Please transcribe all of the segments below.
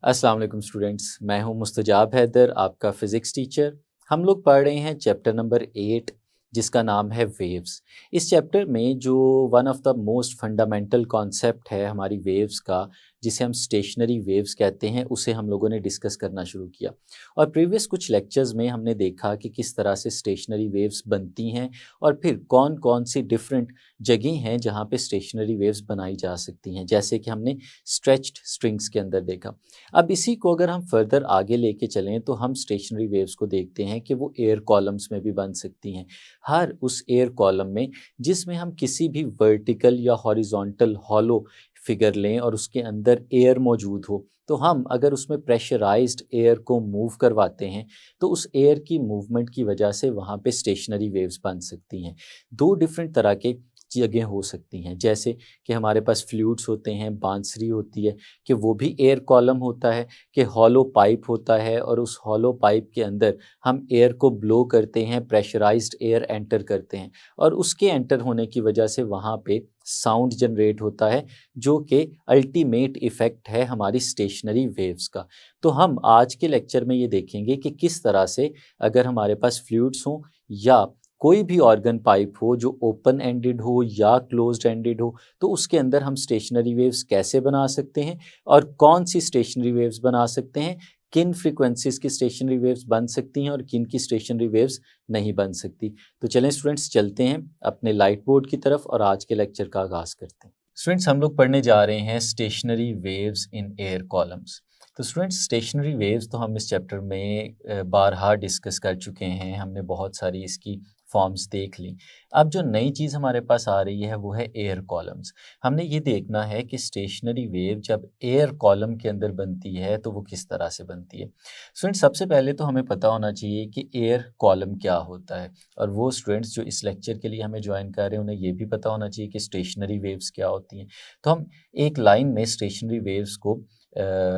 अस्सलाम वालेकुम स्टूडेंट्स, मैं हूं मुस्तजाब हैदर, आपका फ़िज़िक्स टीचर। हम लोग पढ़ रहे हैं चैप्टर नंबर 8 जिसका नाम है वेव्स। इस चैप्टर में जो one of the most fundamental concept है हमारी वेव्स का, जिसे हम स्टेशनरी वेव्स कहते हैं, उसे हम लोगों ने डिस्कस करना शुरू किया। और प्रीवियस कुछ लेक्चर्स में हमने देखा कि किस तरह से स्टेशनरी वेव्स बनती हैं और फिर कौन कौन सी डिफरेंट जगह हैं जहाँ पे स्टेशनरी वेव्स बनाई जा सकती हैं, जैसे कि हमने स्ट्रेच्ड स्ट्रिंग्स के अंदर देखा। अब इसी को अगर हम फर्दर आगे लेके चलें तो हम स्टेशनरी वेव्स को देखते हैं कि वो एयर कॉलम्स में भी बन सकती हैं। हर उस एयर कॉलम में जिसमें हम किसी भी वर्टिकल या हॉरिजॉन्टल हॉलो फिगर लें और उसके अंदर एयर मौजूद हो, तो हम अगर उसमें प्रेशराइज्ड एयर को मूव करवाते हैं तो उस एयर की मूवमेंट की वजह से वहाँ पे स्टेशनरी वेव्स बन सकती हैं। दो डिफरेंट तरह के जगह हो सकती हैं, जैसे कि हमारे पास फ्लूइड्स होते हैं, बांसुरी होती है, कि वो भी एयर कॉलम होता है, कि हॉलो पाइप होता है और उस हॉलो पाइप के अंदर हम एयर को ब्लो करते हैं, प्रेशराइज्ड एयर एंटर करते हैं और उसके एंटर होने की वजह से वहाँ पे साउंड जनरेट होता है, जो कि अल्टीमेट इफ़ेक्ट है हमारी स्टेशनरी वेव्स का। तो हम आज के लेक्चर में ये देखेंगे कि किस तरह से अगर हमारे पास फ्लूइड्स हों या कोई भी ऑर्गन पाइप हो जो ओपन एंडेड हो या क्लोज्ड एंडेड हो, तो उसके अंदर हम स्टेशनरी वेव्स कैसे बना सकते हैं और कौन सी स्टेशनरी वेव्स बना सकते हैं, किन फ्रीक्वेंसीज की स्टेशनरी वेव्स बन सकती हैं और किन की स्टेशनरी वेव्स नहीं बन सकती। तो चलें स्टूडेंट्स, चलते हैं अपने लाइट बोर्ड की तरफ और आज के लेक्चर का आगाज़ करते हैं। स्टूडेंट्स, हम लोग पढ़ने जा रहे हैं stationery waves in air columns. तो स्टूडेंट्स, स्टेशनरी वेव्स तो हम इस चैप्टर में बारहा डिस्कस कर चुके हैं, हमने बहुत सारी इसकी फॉर्म्स देख ली। अब जो नई चीज़ हमारे पास आ रही है वो है एयर कॉलम्स। हमने ये देखना है कि स्टेशनरी वेव जब एयर कॉलम के अंदर बनती है तो वो किस तरह से बनती है। स्टूडेंट्स, सबसे पहले तो हमें पता होना चाहिए कि एयर कॉलम क्या होता है, और वो स्टूडेंट्स जो इस लेक्चर के लिए हमें ज्वाइन कर रहे हैं उन्हें ये भी पता होना चाहिए कि स्टेशनरी वेव्स क्या होती हैं। तो हम एक लाइन में स्टेशनरी वेव्स को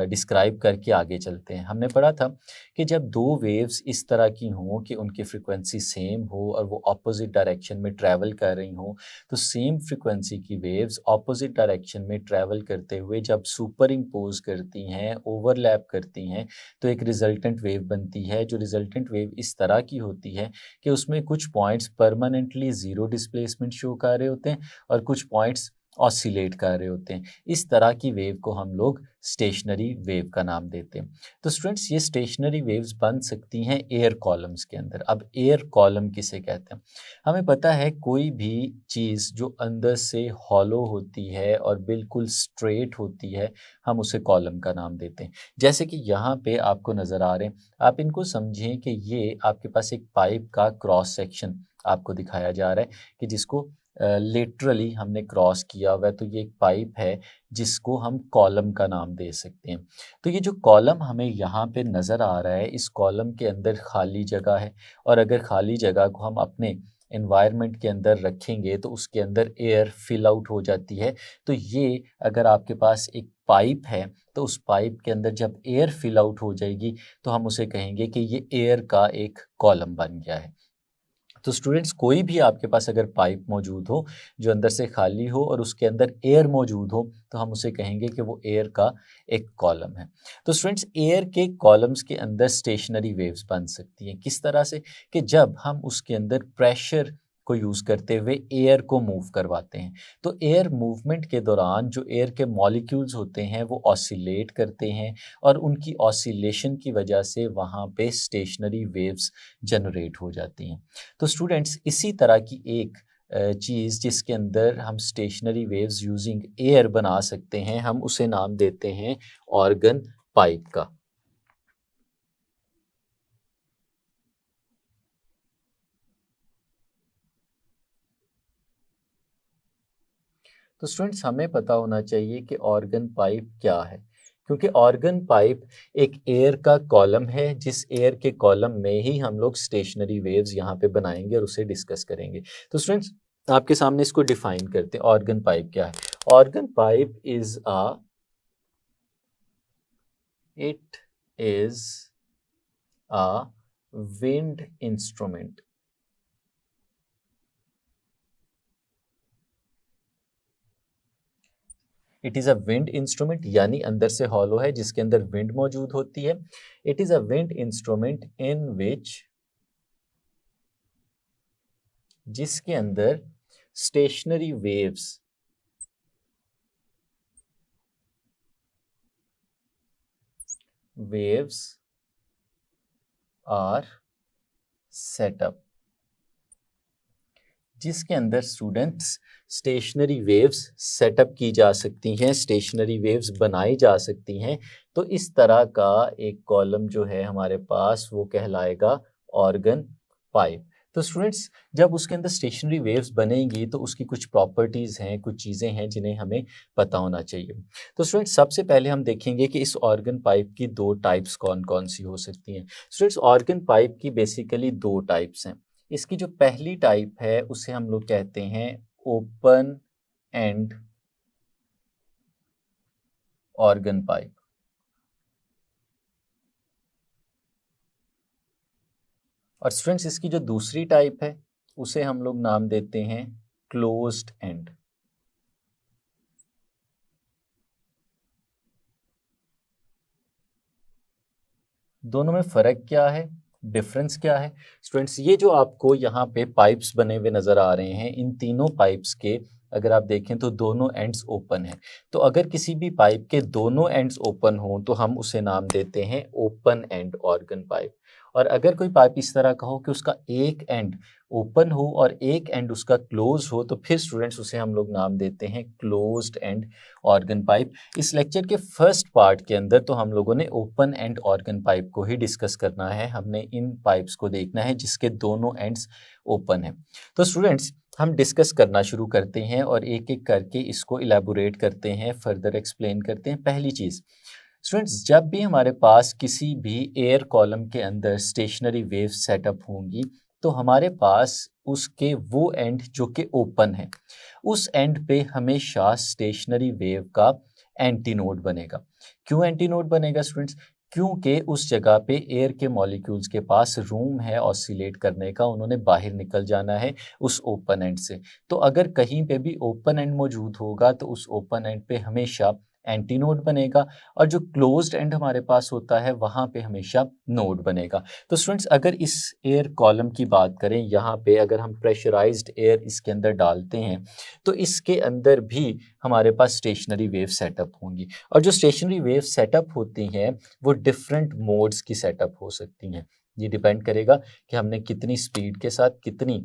डिस्क्राइब करके आगे चलते हैं। हमने पढ़ा था कि जब दो वेव्स इस तरह की हों कि उनकी फ्रीक्वेंसी सेम हो और वो ऑपोजिट डायरेक्शन में ट्रैवल कर रही हों, तो सेम फ्रीक्वेंसी की वेव्स ऑपोजिट डायरेक्शन में ट्रैवल करते हुए जब सुपर इम्पोज करती हैं, ओवरलैप करती हैं, तो एक रिजल्टेंट वेव बनती है। जो रिजल्टेंट वेव इस तरह की होती है कि उसमें कुछ points permanently zero displacement show कर रहे होते हैं और कुछ पॉइंट्स ऑसिलेट कर रहे होते हैं। इस तरह की वेव को हम लोग स्टेशनरी वेव का नाम देते हैं। तो स्टूडेंट्स, ये स्टेशनरी वेव्स बन सकती हैं एयर कॉलम्स के अंदर। अब एयर कॉलम किसे कहते हैं? हमें पता है कोई भी चीज़ जो अंदर से हॉलो होती है और बिल्कुल स्ट्रेट होती है, हम उसे कॉलम का नाम देते हैं। जैसे कि यहाँ पे आपको नज़र आ रहे हैं, आप इनको समझें कि ये आपके पास एक पाइप का क्रॉस सेक्शन आपको दिखाया जा रहा है कि जिसको लेटरली हमने क्रॉस किया हुआ है, तो ये एक पाइप है जिसको हम कॉलम का नाम दे सकते हैं। तो ये जो कॉलम हमें यहाँ पे नज़र आ रहा है, इस कॉलम के अंदर खाली जगह है और अगर खाली जगह को हम अपने एनवायरनमेंट के अंदर रखेंगे तो उसके अंदर एयर फिल आउट हो जाती है। तो ये अगर आपके पास एक पाइप है तो उस पाइप के अंदर जब एयर फिल आउट हो जाएगी तो हम उसे कहेंगे कि ये एयर का एक कॉलम बन गया है। तो स्टूडेंट्स, कोई भी आपके पास अगर पाइप मौजूद हो जो अंदर से खाली हो और उसके अंदर एयर मौजूद हो, तो हम उसे कहेंगे कि वो एयर का एक कॉलम है। तो स्टूडेंट्स, एयर के कॉलम्स के अंदर स्टेशनरी वेव्स बन सकती हैं। किस तरह से? कि जब हम उसके अंदर प्रेशर को यूज़ करते हुए एयर को मूव करवाते हैं। तो एयर मूवमेंट के दौरान जो एयर के मॉलिक्यूल्स होते हैं वो ऑसिलेट करते हैं और उनकी ऑसिलेशन की वजह से वहाँ पे स्टेशनरी वेव्स जनरेट हो जाती हैं। तो स्टूडेंट्स, इसी तरह की एक चीज़ जिसके अंदर हम स्टेशनरी वेव्स यूजिंग एयर बना सकते हैं, हम उसे नाम देते हैं ऑर्गन पाइप का। तो स्टूडेंट्स, हमें पता होना चाहिए कि ऑर्गन पाइप क्या है, क्योंकि ऑर्गन पाइप एक एयर का कॉलम है जिस एयर के कॉलम में ही हम लोग स्टेशनरी वेव्स यहाँ पे बनाएंगे और उसे डिस्कस करेंगे। तो स्टूडेंट्स, आपके सामने इसको डिफाइन करते हैं, ऑर्गन पाइप क्या है। Organ pipe is a it is a wind instrument. It is a wind instrument, यानी अंदर से हॉलो है जिसके अंदर विंड मौजूद होती है। It is a wind instrument in which, जिसके अंदर स्टेशनरी वेव्स आर सेटअप, जिसके अंदर स्टूडेंट्स स्टेशनरी वेव्स सेटअप की जा सकती हैं, स्टेशनरी वेव्स बनाई जा सकती हैं। तो इस तरह का एक कॉलम जो है हमारे पास वो कहलाएगा ऑर्गन पाइप। तो स्टूडेंट्स जब उसके अंदर स्टेशनरी वेव्स बनेंगी तो उसकी कुछ प्रॉपर्टीज़ हैं, कुछ चीज़ें हैं जिन्हें हमें पता होना चाहिए। तो स्टूडेंट्स सबसे पहले हम देखेंगे कि इस ऑर्गन पाइप की दो टाइप्स कौन कौन सी हो सकती हैं। स्टूडेंट्स ऑर्गन पाइप की बेसिकली दो टाइप्स हैं। इसकी जो पहली टाइप है उसे हम लोग कहते हैं ओपन एंड ऑर्गन पाइप, और स्टूडेंट्स इसकी जो दूसरी टाइप है उसे हम लोग नाम देते हैं क्लोज्ड एंड। दोनों में फ़र्क क्या है, डिफरेंस क्या है? स्टूडेंट्स ये जो आपको यहाँ पे पाइप्स बने हुए नज़र आ रहे हैं, इन तीनों पाइप्स के अगर आप देखें तो दोनों एंड्स ओपन हैं। तो अगर किसी भी पाइप के दोनों एंड्स ओपन हों तो हम उसे नाम देते हैं ओपन एंड ऑर्गन पाइप। और अगर कोई पाइप इस तरह का हो कि उसका एक एंड ओपन हो और एक एंड उसका क्लोज हो तो फिर स्टूडेंट्स उसे हम लोग नाम देते हैं क्लोज्ड एंड ऑर्गन पाइप। इस लेक्चर के फर्स्ट पार्ट के अंदर तो हम लोगों ने ओपन एंड ऑर्गन पाइप को ही डिस्कस करना है, हमने इन पाइप्स को देखना है जिसके दोनों एंड्स ओपन हैं। तो स्टूडेंट्स हम डिस्कस करना शुरू करते हैं और एक एक करके इसको इलेबोरेट करते हैं, फर्दर एक्सप्लेन करते हैं। पहली चीज़ स्टूडेंट्स, जब भी हमारे पास किसी भी एयर कॉलम के अंदर स्टेशनरी वेव सेटअप होंगी तो हमारे पास उसके वो एंड जो कि ओपन है, उस एंड पे हमेशा स्टेशनरी वेव का एंटी नोड बनेगा। क्यों एंटी नोड बनेगा स्टूडेंट्स? क्योंकि उस जगह पे एयर के मॉलिक्यूल्स के पास रूम है ऑसिलेट करने का, उन्होंने बाहर निकल जाना है उस ओपन एंड से। तो अगर कहीं पे भी ओपन एंड मौजूद होगा तो उस ओपन एंड पे हमेशा एंटी नोड बनेगा, और जो क्लोज्ड एंड हमारे पास होता है वहाँ पे हमेशा नोड बनेगा। तो स्टूडेंट्स अगर इस एयर कॉलम की बात करें, यहाँ पे अगर हम प्रेशराइज्ड एयर इसके अंदर डालते हैं तो इसके अंदर भी हमारे पास स्टेशनरी वेव सेटअप होंगी, और जो स्टेशनरी वेव सेटअप होती हैं वो डिफरेंट मोड्स की सेटअप हो सकती हैं। ये डिपेंड करेगा कि हमने कितनी स्पीड के साथ, कितनी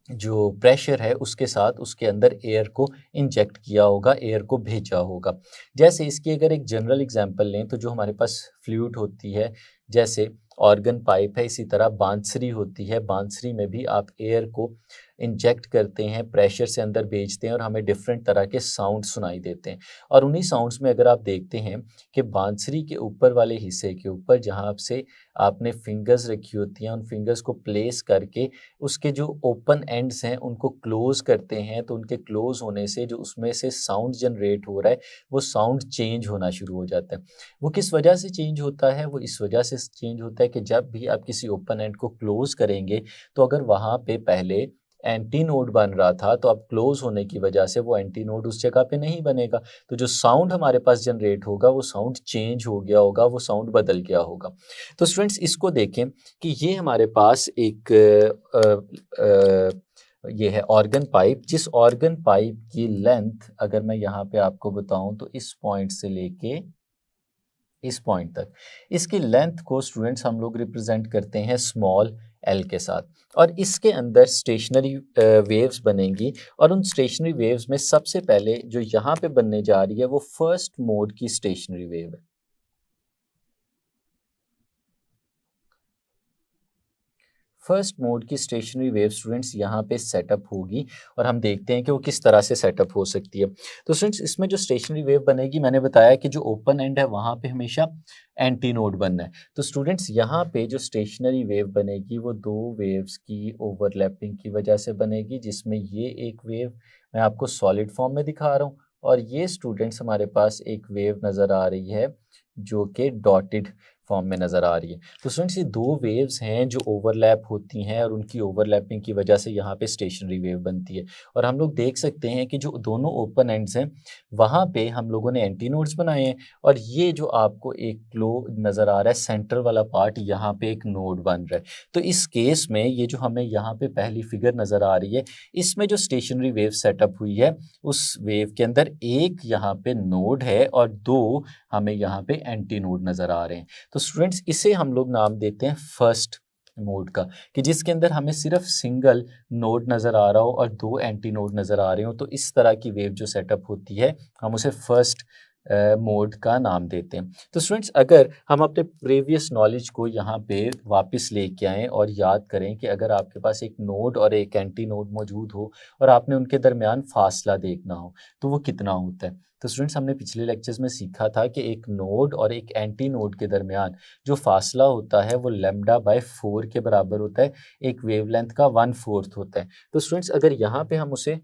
जो प्रेशर है उसके साथ उसके अंदर एयर को इंजेक्ट किया होगा, एयर को भेजा होगा। जैसे इसकी अगर एक जनरल एग्जांपल लें तो जो हमारे पास फ्लूइड होती है, जैसे ऑर्गन पाइप है, इसी तरह बांसुरी होती है। बांसुरी में भी आप एयर को इंजेक्ट करते हैं, प्रेशर से अंदर भेजते हैं और हमें डिफरेंट तरह के साउंड सुनाई देते हैं। और उन्हीं साउंड्स में अगर आप देखते हैं कि बांसुरी के ऊपर वाले हिस्से के ऊपर जहाँ से आपने फिंगर्स रखी होती हैं, उन फिंगर्स को प्लेस करके उसके जो ओपन एंड्स हैं उनको क्लोज करते हैं, तो उनके क्लोज होने से जो उसमें से साउंड जनरेट हो रहा है वो साउंड चेंज होना शुरू हो जाता है। वो किस वजह से चेंज होता है? वो इस वजह से चेंज होता है कि जब भी आप किसी ओपन एंड को क्लोज करेंगे तो अगर वहाँ पे पहले एंटी नोड बन रहा था तो अब क्लोज होने की वजह से वो एंटी नोड उस जगह पे नहीं बनेगा, तो जो साउंड हमारे पास जनरेट होगा वो साउंड चेंज हो गया होगा, वो साउंड बदल गया होगा। तो स्टूडेंट्स इसको देखें कि ये हमारे पास एक ये है ऑर्गन पाइप, जिस ऑर्गन पाइप की लेंथ अगर मैं यहाँ पे आपको बताऊं तो इस पॉइंट से लेके इस पॉइंट तक, इसकी लेंथ को स्टूडेंट्स हम लोग रिप्रेजेंट करते हैं स्मॉल एल के साथ, और इसके अंदर स्टेशनरी वेव्स बनेंगी। और उन स्टेशनरी वेव्स में सबसे पहले जो यहाँ पे बनने जा रही है वो फर्स्ट मोड की स्टेशनरी वेव है। फर्स्ट मोड की स्टेशनरी वेव स्टूडेंट्स यहाँ पे सेटअप होगी, और हम देखते हैं कि वो किस तरह से सेटअप हो सकती है। तो स्टूडेंट्स इसमें जो स्टेशनरी वेव बनेगी, मैंने बताया कि जो ओपन एंड है वहाँ पे हमेशा एंटी नोड बनना है। तो स्टूडेंट्स यहाँ पे जो स्टेशनरी वेव बनेगी वो दो वेव्स की ओवरलैपिंग की वजह से बनेगी, जिसमें ये एक वेव मैं आपको सॉलिड फॉर्म में दिखा रहा हूँ, और ये स्टूडेंट्स हमारे पास एक वेव नज़र आ रही है जो कि डॉटेड फॉर्म में नज़र आ रही है। तो स्टूडेंट्स ये दो वेव्स हैं जो ओवरलैप होती हैं और उनकी ओवरलैपिंग की वजह से यहाँ पे स्टेशनरी वेव बनती है। और हम लोग देख सकते हैं कि जो दोनों ओपन एंड्स हैं वहाँ पे हम लोगों ने एंटी नोड्स बनाए हैं, और ये जो आपको एक क्लो नज़र आ रहा है सेंटर वाला पार्ट, यहाँ पे एक नोड बन रहा है। तो इस केस में ये जो हमें यहाँ पे पहली फिगर नज़र आ रही है, इसमें जो स्टेशनरी वेव सेटअप हुई है उस वेव के अंदर एक यहाँ पे नोड है और दो हमें यहाँ पे एंटी नोड नज़र आ रहे हैं। तो स्टूडेंट्स इसे हम लोग नाम देते हैं फर्स्ट मोड का, कि जिसके अंदर हमें सिर्फ सिंगल नोड नज़र आ रहा हो और दो एंटी नोड नज़र आ रहे हो। तो इस तरह की वेव जो सेटअप होती है हम उसे फर्स्ट मोड का नाम देते हैं। तो स्टूडेंट्स अगर हम अपने प्रीवियस नॉलेज को यहाँ पे वापस लेके आएँ और याद करें कि अगर आपके पास एक नोड और एक एंटी नोड मौजूद हो और आपने उनके दरमियान फासला देखना हो तो वो कितना होता है। तो स्टूडेंट्स हमने पिछले लेक्चर्स में सीखा था कि एक नोड और एक एंटी नोड के दरमियान जो फासला होता है वो λ/4 के बराबर होता है, एक वेवलेंथ का 1/4 होता है। तो स्टूडेंट्स अगर यहाँ पे हम उसे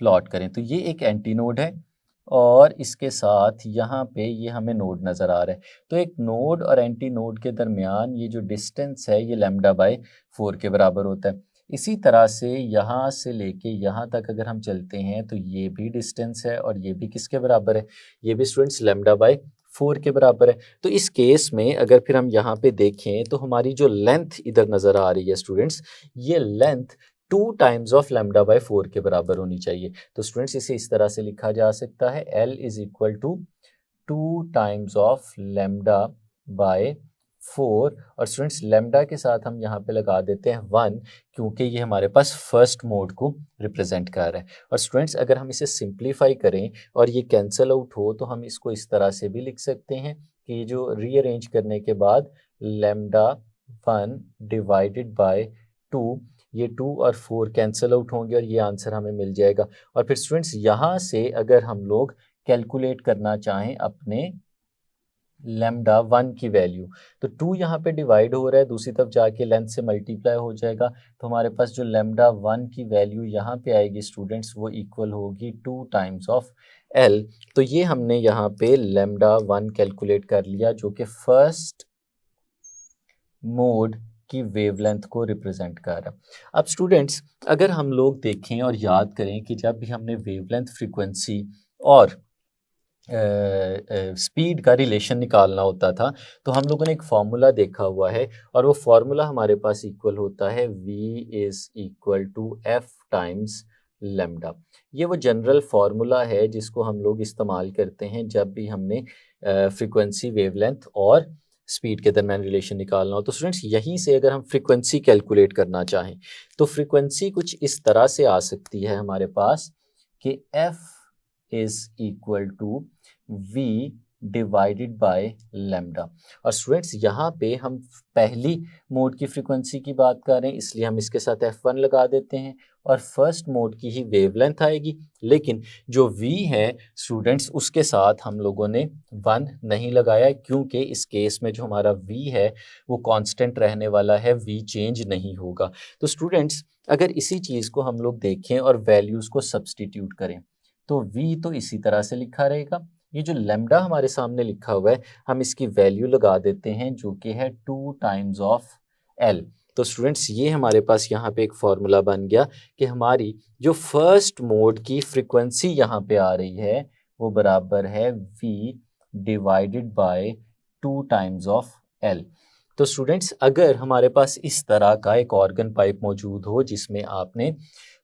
प्लॉट करें तो ये एक एंटी नोड है और इसके साथ यहाँ पे ये हमें नोड नज़र आ रहा है। तो एक नोड और एंटी नोड के दरमियान ये जो डिस्टेंस है ये λ/4 के बराबर होता है। इसी तरह से यहाँ से लेके यहाँ तक अगर हम चलते हैं तो ये भी डिस्टेंस है और ये भी किसके बराबर है, ये भी स्टूडेंट्स λ/4 के बराबर है। तो इस केस में अगर फिर हम यहाँ पे देखें तो हमारी जो लेंथ इधर नज़र आ रही है स्टूडेंट्स, ये लेंथ 2 टाइम्स ऑफ λ/4 के बराबर होनी चाहिए। तो स्टूडेंट्स इसे इस तरह से लिखा जा सकता है L is equal to 2 times of λ/4। और स्टूडेंट्स लैम्डा के साथ हम यहाँ पे लगा देते हैं 1, क्योंकि ये हमारे पास फर्स्ट मोड को रिप्रेजेंट कर रहा है। और स्टूडेंट्स अगर हम इसे सिंप्लीफाई करें और ये कैंसिल आउट हो तो हम इसको इस तरह से भी लिख सकते हैं कि जो रीअरेंज करने के बाद λ1 डिवाइडेड बाय 2, ये 2 और 4 कैंसिल आउट होंगे और ये आंसर हमें मिल जाएगा। और फिर स्टूडेंट्स यहाँ से अगर हम लोग कैलकुलेट करना चाहें अपने λ1 की वैल्यू, तो 2 यहाँ पे डिवाइड हो रहा है, दूसरी तरफ जाके लेंथ से मल्टीप्लाई हो जाएगा, तो हमारे पास जो λ1 की वैल्यू यहाँ पे आएगी स्टूडेंट्स वो इक्वल होगी 2 टाइम्स ऑफ L। तो ये हमने यहाँ पे λ1 कैलकुलेट कर लिया जो कि फर्स्ट मोड की वेवलेंथ को रिप्रेजेंट कर रहा है। अब स्टूडेंट्स अगर हम लोग देखें और याद करें कि जब भी हमने वेवलेंथ, फ्रीक्वेंसी और स्पीड का रिलेशन निकालना होता था तो हम लोगों ने एक फार्मूला देखा हुआ है और वो फार्मूला हमारे पास इक्वल होता है V is equal to F times lambda. ये वो जनरल फार्मूला है जिसको हम लोग इस्तेमाल करते हैं जब भी हमने फ्रीक्वेंसी, वेवलेंथ और स्पीड के दरम्यान रिलेशन निकालना हो। तो स्टूडेंट्स यहीं से अगर हम फ्रीक्वेंसी कैलकुलेट करना चाहें तो फ्रीक्वेंसी कुछ इस तरह से आ सकती है हमारे पास कि F is equal to V divided by lambda. और स्टूडेंट्स यहाँ पे हम पहली मोड की फ्रीक्वेंसी की बात कर रहे हैं इसलिए हम इसके साथ F1 लगा देते हैं और फर्स्ट मोड की ही वेवलेंथ आएगी, लेकिन जो V है स्टूडेंट्स उसके साथ हम लोगों ने 1 नहीं लगाया क्योंकि इस केस में जो हमारा V है वो कांस्टेंट रहने वाला है, V चेंज नहीं होगा। तो स्टूडेंट्स अगर इसी चीज़ को हम लोग देखें और वैल्यूज़ को सब्सटीट्यूट करें तो V तो इसी तरह से लिखा रहेगा, ये जो लैम्डा हमारे सामने लिखा हुआ है हम इसकी वैल्यू लगा देते हैं जो कि है 2 टाइम्स ऑफ L। तो स्टूडेंट्स ये हमारे पास यहाँ पे एक फार्मूला बन गया कि हमारी जो फर्स्ट मोड की फ्रीक्वेंसी यहाँ पे आ रही है वो बराबर है V divided bye 2 times of L। तो स्टूडेंट्स अगर हमारे पास इस तरह का एक ऑर्गन पाइप मौजूद हो जिसमें आपने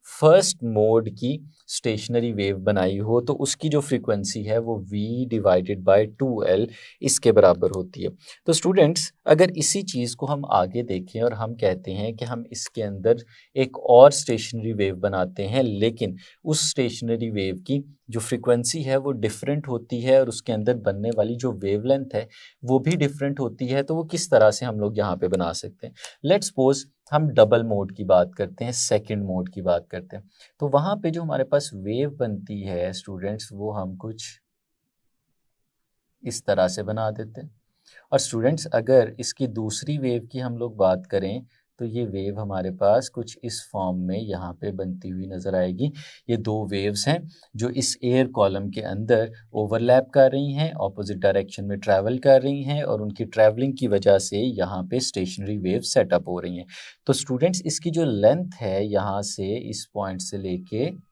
फर्स्ट मोड की स्टेशनरी वेव बनाई हो तो उसकी जो फ्रीक्वेंसी है वो V डिवाइडेड बाय 2L इसके बराबर होती है। तो स्टूडेंट्स अगर इसी चीज़ को हम आगे देखें और हम कहते हैं कि हम इसके अंदर एक और स्टेशनरी वेव बनाते हैं लेकिन उस स्टेशनरी वेव की जो फ्रीक्वेंसी है वो डिफरेंट होती है और उसके अंदर बनने वाली जो वेवलेंथ है वो भी डिफरेंट होती है, तो वो किस तरह से हम लोग यहाँ पे बना सकते हैं। लेट्स सपोज हम डबल मोड की बात करते हैं, सेकंड मोड की बात करते हैं, तो वहाँ पे जो हमारे पास वेव बनती है स्टूडेंट्स वो हम कुछ इस तरह से बना देते हैं। और स्टूडेंट्स अगर इसकी दूसरी वेव की हम लोग बात करें तो ये वेव हमारे पास कुछ इस फॉर्म में यहाँ पे बनती हुई नज़र आएगी। ये दो वेव्स हैं जो इस एयर कॉलम के अंदर ओवरलैप कर रही हैं, ऑपोजिट डायरेक्शन में ट्रैवल कर रही हैं और उनकी ट्रैवलिंग की वजह से यहाँ पे स्टेशनरी वेव सेटअप हो रही हैं। तो स्टूडेंट्स इसकी जो लेंथ है यहाँ से इस पॉइंट से लेके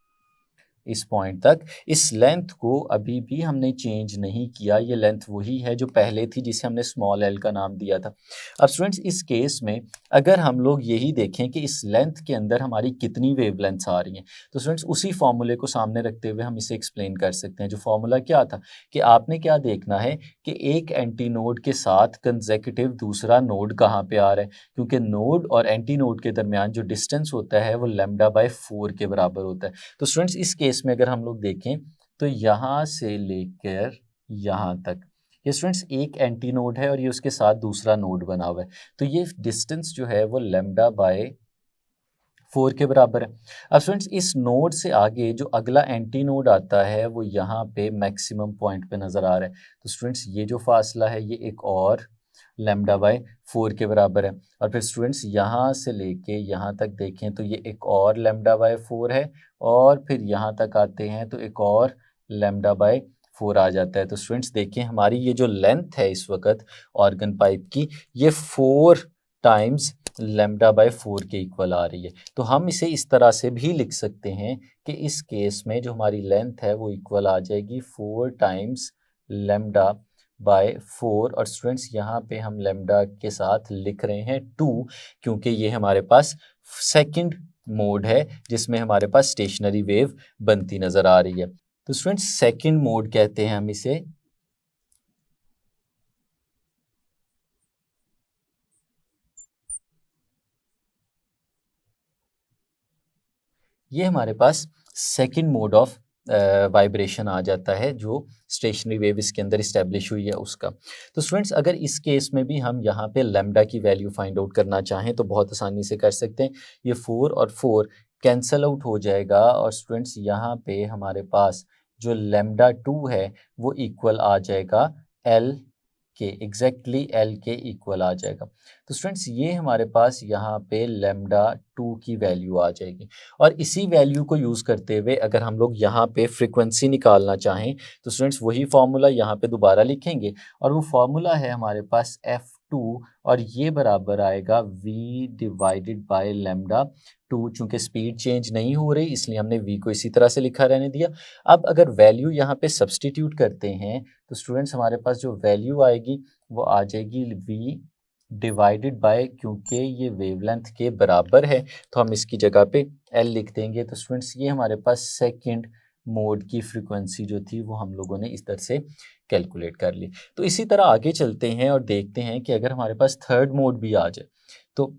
इस पॉइंट तक, इस लेंथ को अभी भी हमने चेंज नहीं किया। ये लेंथ वही है जो पहले थी, जिसे हमने स्मॉल एल का नाम दिया था। अब स्टूडेंट्स इस केस में अगर हम लोग यही देखें कि इस लेंथ के अंदर हमारी कितनी वेवलेंथ्स आ रही हैं, तो स्टूडेंट्स उसी फॉर्मूले को सामने रखते हुए हम इसे एक्सप्लेन कर सकते हैं। जो फॉर्मूला क्या था कि आपने क्या देखना है कि एक एंटी नोड के साथ कंसेक्यूटिव दूसरा नोड कहाँ पे आ रहा है, क्योंकि नोड और एंटी नोड के दरमियान जो डिस्टेंस होता है वो λ/4 के बराबर होता है। तो स्टूडेंट्स इस केस में अगर हम लोग देखें तो यहाँ से लेकर यहाँ तक ये स्टूडेंट्स एक एंटी नोड है और ये उसके साथ दूसरा नोड बना हुआ है, तो ये डिस्टेंस जो है वो λ/4 के बराबर है। अब स्टूडेंट्स इस नोड से आगे जो अगला एंटी नोड आता है वो यहाँ पे मैक्सिमम पॉइंट पे नज़र आ रहा है। तो स्टूडेंट्स ये जो फासला है ये एक और λ/4 के बराबर है। और फिर स्टूडेंट्स यहाँ से लेके यहाँ तक देखें तो ये एक और λ/4 है और फिर यहाँ तक आते हैं तो एक और λ/4 आ जाता है। तो स्टूडेंट्स देखें हमारी ये जो लेंथ है इस वक्त ऑर्गन पाइप की ये 4 टाइम्स λ/4 के इक्वल आ रही है। तो हम इसे इस तरह से भी लिख सकते हैं कि इस केस में जो हमारी लेंथ है वो इक्वल आ जाएगी 4 टाइम्स λ/4। और स्टूडेंट्स यहाँ पे हम लैम्डा के साथ लिख रहे हैं 2, क्योंकि ये हमारे पास सेकंड मोड है जिसमें हमारे पास स्टेशनरी वेव बनती नज़र आ रही है। तो स्टूडेंट्स सेकंड मोड कहते हैं हम इसे। ये हमारे पास सेकंड मोड ऑफ वाइब्रेशन आ जाता है जो स्टेशनरी वेव इसके अंदर इस्टेब्लिश हुई है उसका। तो स्टूडेंट्स अगर इस केस में भी हम यहाँ पे लैम्डा की वैल्यू फाइंड आउट करना चाहें तो बहुत आसानी से कर सकते हैं। ये 4 और 4 कैंसल आउट हो जाएगा और स्टूडेंट्स यहाँ पे हमारे पास जो λ2 है वो इक्वल आ जाएगा L के, एग्जैक्टली L के इक्वल आ जाएगा। तो स्टूडेंट्स ये हमारे पास यहाँ पे λ2 की वैल्यू आ जाएगी और इसी वैल्यू को यूज़ करते हुए अगर हम लोग यहाँ पे फ्रीक्वेंसी निकालना चाहें तो स्टूडेंट्स वही फार्मूला यहाँ पे दोबारा लिखेंगे और वो फार्मूला है हमारे पास F2 और ये बराबर आएगा V डिवाइडेड बाय λ2। चूँकि स्पीड चेंज नहीं हो रही इसलिए हमने V को इसी तरह से लिखा रहने दिया। अब अगर वैल्यू यहाँ पे सब्सटीट्यूट करते हैं तो स्टूडेंट्स हमारे पास जो वैल्यू आएगी वो आ जाएगी V डिवाइडेड बाय, क्योंकि ये वेवलेंथ के बराबर है तो हम इसकी जगह पे L लिख देंगे। तो स्टूडेंट्स ये हमारे पास सेकंड मोड की फ्रीक्वेंसी जो थी वो हम लोगों ने इस तरह से कैलकुलेट कर ली। तो इसी तरह आगे चलते हैं और देखते हैं कि अगर हमारे पास थर्ड मोड भी आ जाए तो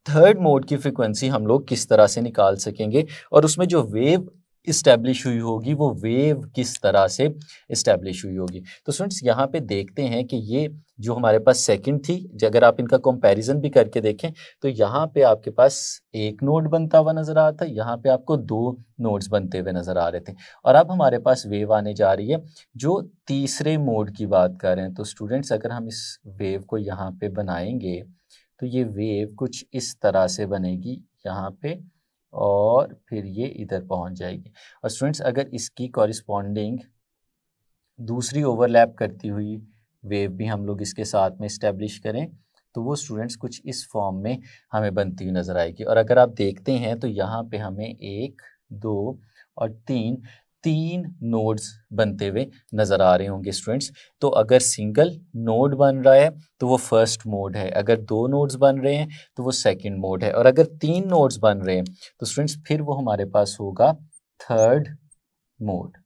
थर्ड मोड की फ्रीक्वेंसी हम लोग किस तरह से निकाल सकेंगे और उसमें जो वेव इस्टेब्लिश हुई होगी वो वेव किस तरह से इस्टेब्लिश हुई होगी। तो स्टूडेंट्स यहाँ पे देखते हैं कि ये जो हमारे पास सेकंड थी, अगर आप इनका कंपैरिजन भी करके देखें तो यहाँ पे आपके पास एक नोड बनता हुआ नज़र आ रहा था, यहाँ पे आपको 2 नोड्स बनते हुए नज़र आ रहे थे और अब हमारे पास वेव आने जा रही है जो तीसरे मोड की बात कर रहे हैं। तो स्टूडेंट्स अगर हम इस वेव को यहाँ पे बनाएंगे तो ये वेव कुछ इस तरह से बनेगी यहाँ पे और फिर ये इधर पहुंच जाएगी। और स्टूडेंट्स अगर इसकी कॉरिस्पॉन्डिंग दूसरी ओवरलैप करती हुई वेव भी हम लोग इसके साथ में इस्टेब्लिश करें तो वो स्टूडेंट्स कुछ इस फॉर्म में हमें बनती हुई नज़र आएगी। और अगर आप देखते हैं तो यहाँ पे हमें 1, 2 और 3 नोड्स बनते हुए नज़र आ रहे होंगे स्टूडेंट्स। तो अगर सिंगल नोड बन रहा है तो वो फर्स्ट मोड है, अगर 2 नोड्स बन रहे हैं तो वो सेकंड मोड है और अगर 3 नोड्स बन रहे हैं तो स्टूडेंट्स फिर वो हमारे पास होगा थर्ड मोड।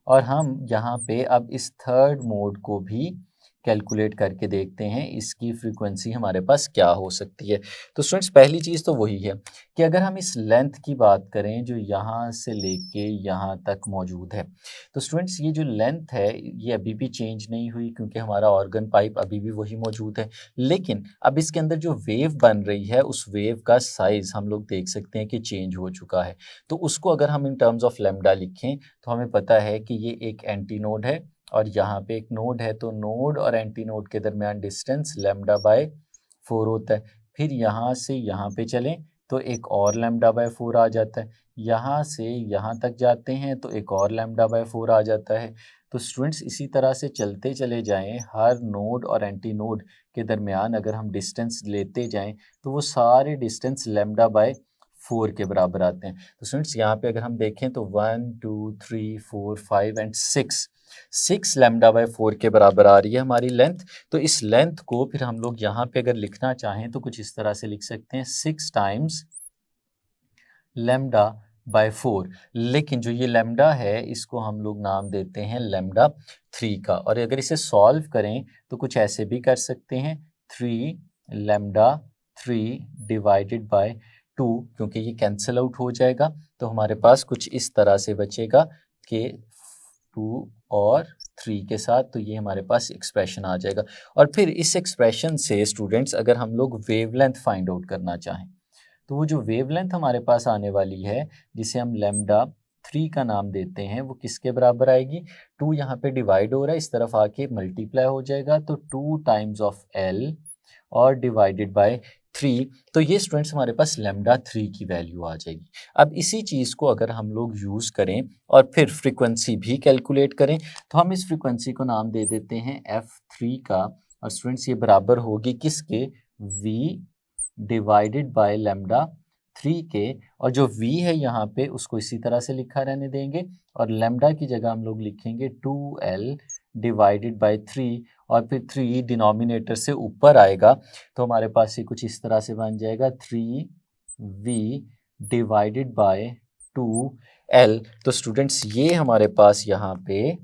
और हम यहाँ पे अब इस थर्ड मोड को भी कैलकुलेट करके देखते हैं इसकी फ्रीक्वेंसी हमारे पास क्या हो सकती है। तो स्टूडेंट्स पहली चीज़ तो वही है कि अगर हम इस लेंथ की बात करें जो यहाँ से लेके यहाँ तक मौजूद है तो स्टूडेंट्स ये जो लेंथ है ये अभी भी चेंज नहीं हुई क्योंकि हमारा ऑर्गन पाइप अभी भी वही मौजूद है। लेकिन अब इसके अंदर जो वेव बन रही है उस वेव का साइज़ हम लोग देख सकते हैं कि चेंज हो चुका है। तो उसको अगर हम इन टर्म्स ऑफ लैम्डा लिखें तो हमें पता है कि ये एक एंटी नोड है और यहाँ पे एक नोड है, तो नोड और एंटी नोड के दरमियान डिस्टेंस λ/4 होता है। फिर यहाँ से यहाँ पे चलें तो एक और लैम्डा बाय 4 आ जाता है, यहाँ से यहाँ तक जाते हैं तो एक और लैम्डा बाय 4 आ जाता है। तो स्टूडेंट्स इसी तरह से चलते चले जाएं, हर नोड और एंटी नोड के दरमियान अगर हम डिस्टेंस लेते जाएं तो वो सारे डिस्टेंस लैम्डा बाय 4 के बराबर आते हैं। तो स्टूडेंट्स यहाँ पे अगर हम देखें तो 1 2 3 4 5 एंड 6 लैम्डा बाय 4 के बराबर आ रही है हमारी लेंथ। तो इस लेंथ को फिर हम लोग यहाँ पे अगर लिखना चाहें तो कुछ इस तरह से लिख सकते हैं 6 टाइम्स लैम्डा बाय 4। लेकिन जो ये लैम्डा है इसको हम लोग नाम देते हैं लैम्डा 3 का। और अगर इसे सॉल्व करें तो कुछ ऐसे भी कर सकते हैं 3 लैम्डा 3 डिवाइडेड बाय 2, क्योंकि ये कैंसिल आउट हो जाएगा तो हमारे पास कुछ इस तरह से बचेगा कि 2 और 3 के साथ, तो ये हमारे पास एक्सप्रेशन आ जाएगा। और फिर इस एक्सप्रेशन से स्टूडेंट्स अगर हम लोग वेवलेंथ फाइंड आउट करना चाहें तो वो जो वेवलेंथ हमारे पास आने वाली है जिसे हम लैम्डा 3 का नाम देते हैं वो किसके बराबर आएगी, 2 यहाँ पे डिवाइड हो रहा है, इस तरफ आके मल्टीप्लाई हो जाएगा तो 2 टाइम्स ऑफ एल और डिवाइडेड बाय 3। तो ये स्टूडेंट्स हमारे पास लैम्डा 3 की वैल्यू आ जाएगी। अब इसी चीज़ को अगर हम लोग यूज़ करें और फिर फ्रीक्वेंसी भी कैलकुलेट करें तो हम इस फ्रीक्वेंसी को नाम दे देते हैं f3 का। और स्टूडेंट्स ये बराबर होगी किसके, v डिवाइडेड बाय लैम्डा 3 के। और जो v है यहाँ पे उसको इसी तरह से लिखा रहने देंगे और लैम्डा की जगह हम लोग लिखेंगे 2l डिवाइडेड बाय 3 और फिर 3 डिनोमिनेटर से ऊपर आएगा तो हमारे पास ये कुछ इस तरह से बन जाएगा 3v डिवाइडेड बाय 2l। तो स्टूडेंट्स ये हमारे पास यहाँ पे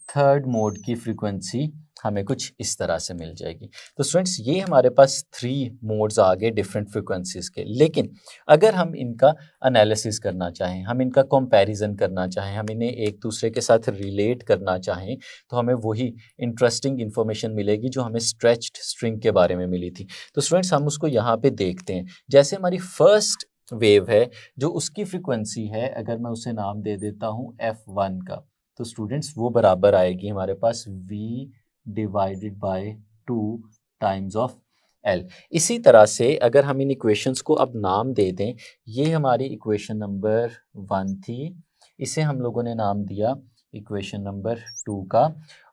थर्ड मोड की फ्रीक्वेंसी हमें कुछ इस तरह से मिल जाएगी। तो स्टूडेंट्स ये हमारे पास 3 मोड्स आ गए डिफरेंट फ्रीक्वेंसीज़ के। लेकिन अगर हम इनका एनालिसिस करना चाहें, हम इनका कंपैरिजन करना चाहें, हम इन्हें एक दूसरे के साथ रिलेट करना चाहें तो हमें वही इंटरेस्टिंग इन्फॉर्मेशन मिलेगी जो हमें स्ट्रेच्ड स्ट्रिंग के बारे में मिली थी। तो स्टूडेंट्स हम उसको यहाँ पे देखते हैं। जैसे हमारी फर्स्ट वेव है जो उसकी फ्रीक्वेंसी है, अगर मैं उसे नाम दे देता हूँ f1 का, तो स्टूडेंट्स वो बराबर आएगी हमारे पास v divided bye 2 times of l। इसी तरह से अगर हम इन इक्वेशंस को अब नाम दे दें, ये हमारी इक्वेशन नंबर 1 थी, इसे हम लोगों ने नाम दिया इक्वेशन नंबर 2 का,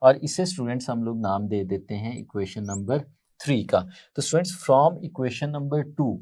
और इसे स्टूडेंट्स हम लोग नाम दे देते हैं इक्वेशन नंबर 3 का। तो स्टूडेंट्स फ्रॉम इक्वेशन नंबर 2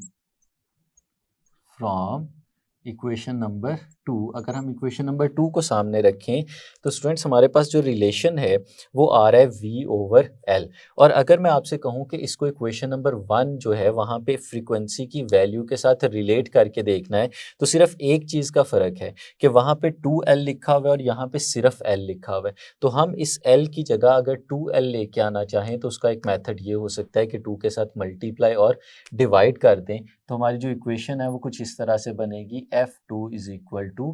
अगर हम इक्वेशन नंबर 2 को सामने रखें तो स्टूडेंट्स हमारे पास जो रिलेशन है वो आ रहा है v ओवर l। और अगर मैं आपसे कहूँ कि इसको इक्वेशन नंबर 1 जो है वहाँ पे फ्रीक्वेंसी की वैल्यू के साथ रिलेट करके देखना है तो सिर्फ एक चीज़ का फ़र्क है कि वहाँ पे 2l लिखा हुआ है और यहाँ पे सिर्फ l लिखा हुआ है। तो हम इस l की जगह अगर 2l लेके आना चाहें तो उसका एक मेथड ये हो सकता है कि 2 के साथ मल्टीप्लाई और डिवाइड कर दें, तो हमारी जो इक्वेशन है वो कुछ इस तरह से बनेगी f2 इज इक्वल टू